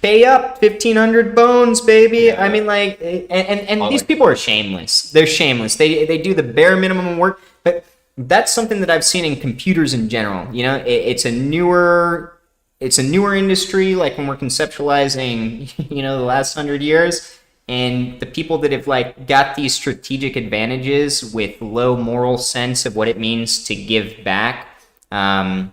pay up, 1,500 bones, baby. Yeah. I mean, like, and these people are shameless. They're shameless. They do the bare minimum work, but that's something that I've seen in computers in general. It's a newer industry, like when we're conceptualizing, the last 100 years, and the people that have like got these strategic advantages with low moral sense of what it means to give back. That's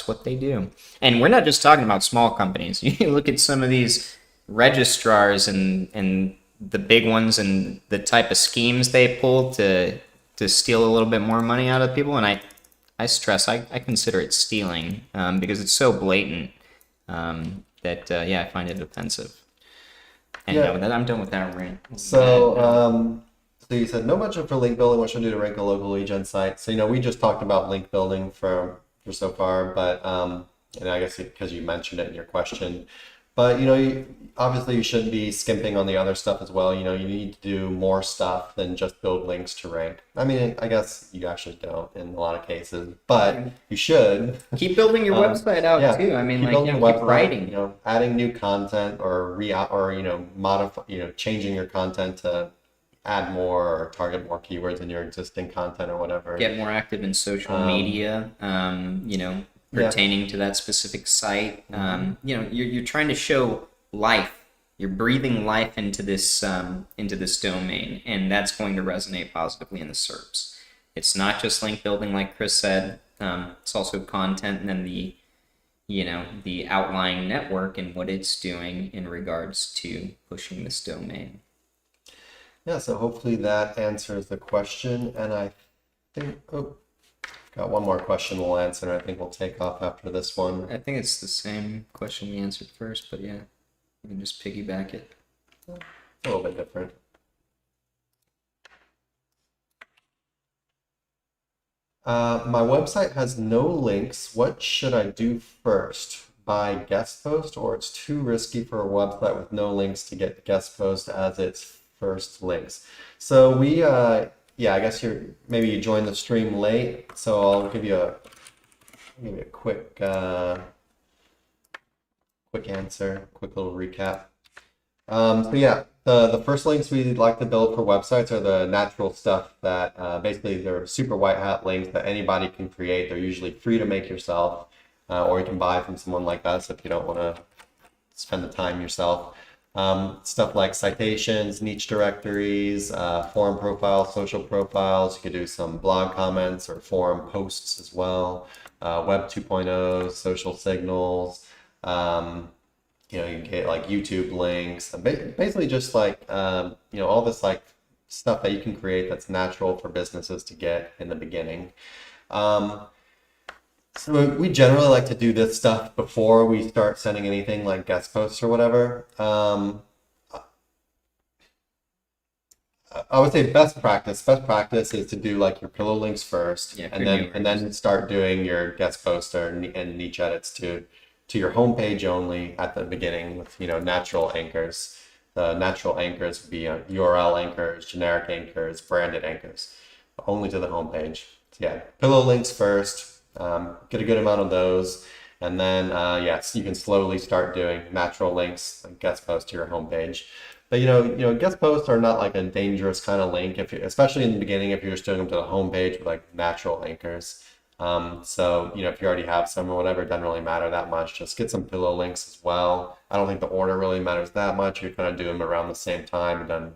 what they do. And we're not just talking about small companies. You look at some of these registrars and the big ones and the type of schemes they pull to steal a little bit more money out of people. And I stress, I consider it stealing because it's so blatant that I find it offensive. And I'm done with that rant. So you said no budget for link building. What should I do to rank a local lead gen site? So we just talked about link building for so far, but and I guess because you mentioned it in your question, but obviously you shouldn't be skimping on the other stuff as well. You need to do more stuff than just build links to rank. I mean, I guess you actually don't in a lot of cases, but you should keep building your website out too. I mean, keep writing, adding new content or modify, changing your content to add more or target more keywords in your existing content or whatever. Get more active in social media, pertaining to that specific site. You're trying to show life. You're breathing life into this domain, and that's going to resonate positively in the SERPs. It's not just link building, like Chris said. It's also content, and then the outlying network and what it's doing in regards to pushing this domain. Yeah, so hopefully that answers the question, and I think got one more question we'll answer. I think we'll take off after this one. I think it's the same question we answered first, but yeah, you can just piggyback it. A little bit different. My website has no links. What should I do first? Buy guest post, or it's too risky for a website with no links to get guest post as its first links? So yeah, I guess maybe you joined the stream late, so I'll give you a quick answer, quick little recap. So yeah, the first links we like to build for websites are the natural stuff that basically they're super white hat links that anybody can create. They're usually free to make yourself, or you can buy from someone like us if you don't want to spend the time yourself. Stuff like citations, niche directories, forum profiles, social profiles. You could do some blog comments or forum posts as well. Web 2.0, social signals. You get like YouTube links, and basically just like all this like stuff that you can create that's natural for businesses to get in the beginning. So we generally like to do this stuff before we start sending anything like guest posts or whatever. I would say best practice is to do like your pillow links first, Yeah, and then start doing your guest posts and niche edits to your homepage only at the beginning with natural anchors. The natural anchors would be URL anchors, generic anchors, branded anchors, only to the homepage. So yeah, pillow links first. Get a good amount of those, and then yes, you can slowly start doing natural links, like guest posts to your homepage. But guest posts are not like a dangerous kind of link especially in the beginning, if you're just doing them to the homepage with like natural anchors. So if you already have some or whatever, it doesn't really matter that much. Just get some pillow links as well. I don't think the order really matters that much. You're kind of doing them around the same time, and then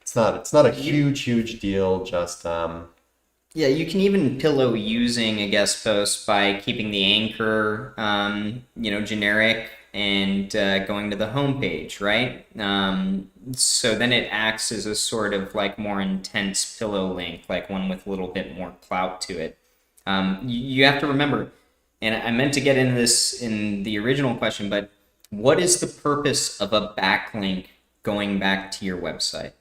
it's not a huge deal. Just Yeah, you can even pillow using a guest post by keeping the anchor, generic and going to the homepage, right? So then it acts as a sort of like more intense pillow link, like one with a little bit more clout to it. You have to remember, and I meant to get into this in the original question, but what is the purpose of a backlink going back to your website?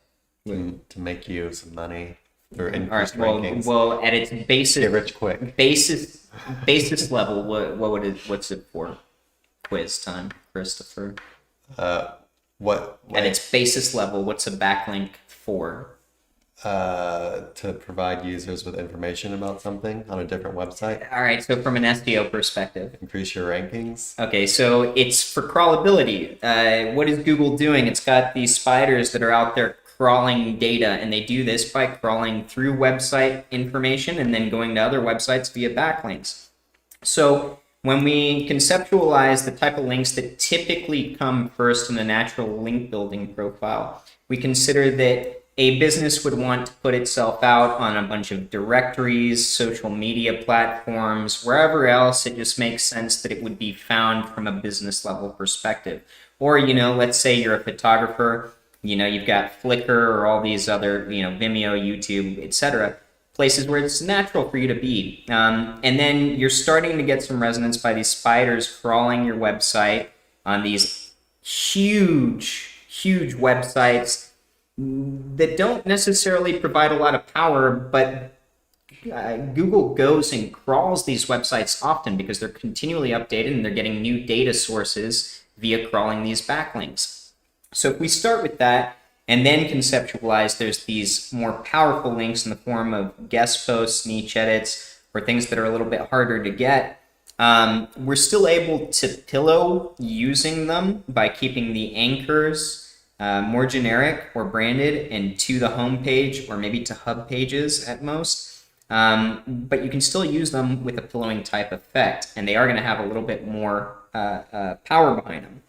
to make you some money or All increased right. rankings. Well, at its basis, Get rich quick. basis level, what's it for? Quiz time, Christopher. What At its basis level, what's a backlink for? to provide users with information about something on a different website, All right. So from an SEO perspective, increase your rankings. okay, so it's for crawlability. What is Google doing? It's got these spiders that are out there crawling data, and they do this by crawling through website information and then going to other websites via backlinks. So when we conceptualize the type of links that typically come first in the natural link building profile, we consider that a business would want to put itself out on a bunch of directories, social media platforms, wherever else it just makes sense that it would be found from a business level perspective. Or, let's say you're a photographer, you've got Flickr or all these other, Vimeo, YouTube, etc., places where it's natural for you to be. And then you're starting to get some resonance by these spiders crawling your website on these huge websites that don't necessarily provide a lot of power, but Google goes and crawls these websites often because they're continually updated and they're getting new data sources via crawling these backlinks. So if we start with that and then conceptualize there's these more powerful links in the form of guest posts, niche edits, or things that are a little bit harder to get, we're still able to pillow using them by keeping the anchors more generic or branded and to the home page or maybe to hub pages at most. But you can still use them with a pillowing type effect, and they are going to have a little bit more power behind them.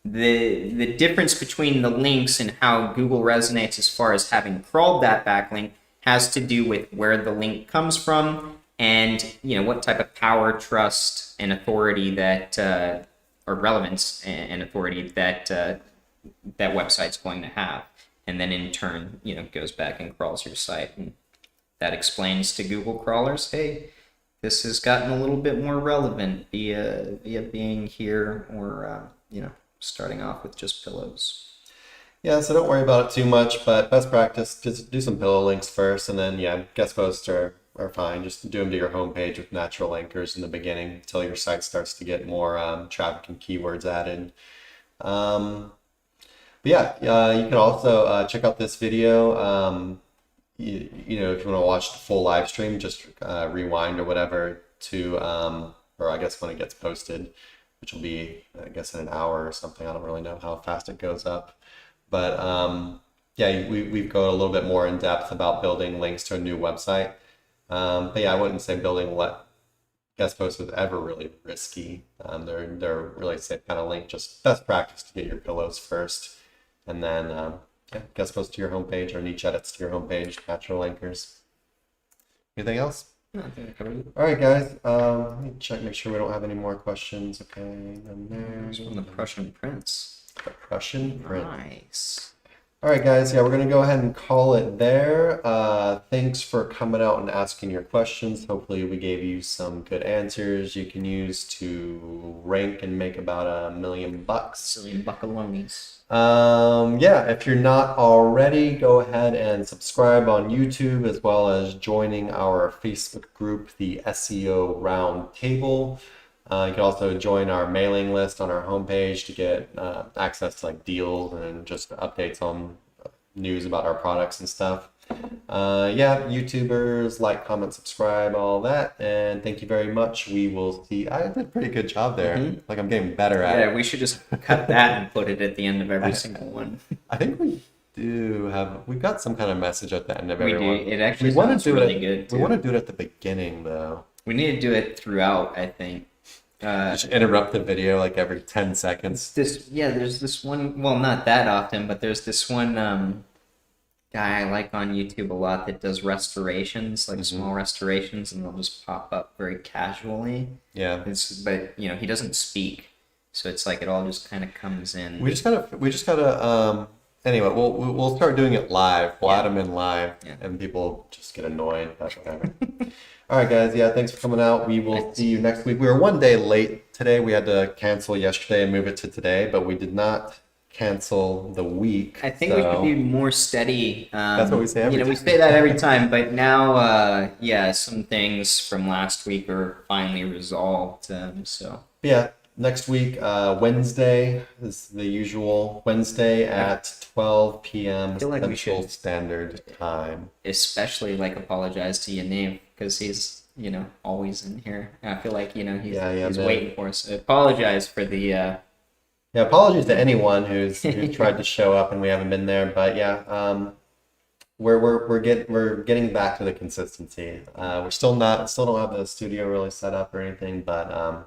The difference between the links and how Google resonates as far as having crawled that backlink has to do with where the link comes from and what type of power, trust, and authority that or relevance and authority that that website's going to have, and then in turn goes back and crawls your site, and that explains to Google crawlers, hey, this has gotten a little bit more relevant via being here or starting off with just pillows. Yeah, so don't worry about it too much, but best practice, just do some pillow links first, and then guest posts are are fine. Just do them to your homepage with natural linkers in the beginning until your site starts to get more traffic and keywords added. But yeah, you can also check out this video. You know, if you want to watch the full live stream, just rewind or whatever to, or I guess when it gets posted, which will be, I guess, in an hour or something. I don't really know how fast it goes up. But yeah, we've got a little bit more in depth about building links to a new website. But yeah, I wouldn't say building guest posts is ever really risky. They're really safe kind of link, just best practice to get your pillows first. And then yeah, guest posts to your homepage or niche edits to your homepage, natural linkers. Anything else? No, I think I covered it. All right, guys. Let me check, make sure we don't have any more questions. Okay, none there. There's from the Prussian Prince. The Prussian Prince. Nice. All right, guys. Yeah, we're gonna go ahead and call it there. Thanks for coming out and asking your questions. Hopefully, we gave you some good answers you can use to rank and make about $1 million. Silly buckalonis. Yeah, if you're not already, go ahead and subscribe on YouTube as well as joining our Facebook group, the SEO Roundtable. You can also join our mailing list on our homepage to get access to like deals and just updates on news about our products and stuff. Yeah, YouTubers, like, comment, subscribe, all that. And thank you very much. We will see. I did a pretty good job there. Like I'm getting better at it. Yeah, we should just cut that and put it at the end of every single one. I think we've got some kind of message at the end of We everyone. do. It actually We want sounds to do really it. good, We too. want to do it at the beginning though. We need to do it throughout, I think. Just interrupt the video like every 10 seconds. There's this one, well, not that often, but there's this one guy I like on YouTube a lot that does restorations, like small restorations, and they'll just pop up very casually. Yeah. But you know, he doesn't speak, so it's like it all just kind of comes in. We just gotta anyway, we'll start doing it live. We'll add them in live, and people just get annoyed. But whatever. All right, guys. Yeah, thanks for coming out. We will see you next week. We were one day late today. We had to cancel yesterday and move it to today, but we did not cancel the week. I think we could be more steady. That's what we say every we say that every time, but now, some things from last week are finally resolved. So yeah, next week, Wednesday is the usual Wednesday at 12 p.m. feel like we Central should- Standard Time. especially apologize to Yaniv because he's always in here. I feel like he's man. waiting for us. So apologize for the. Yeah, apologies to anyone who's tried to show up and we haven't been there, but yeah, we're getting back to the consistency. We're still don't have the studio really set up or anything, but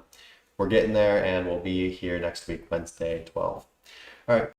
we're getting there, and we'll be here next week, Wednesday, 12. All right.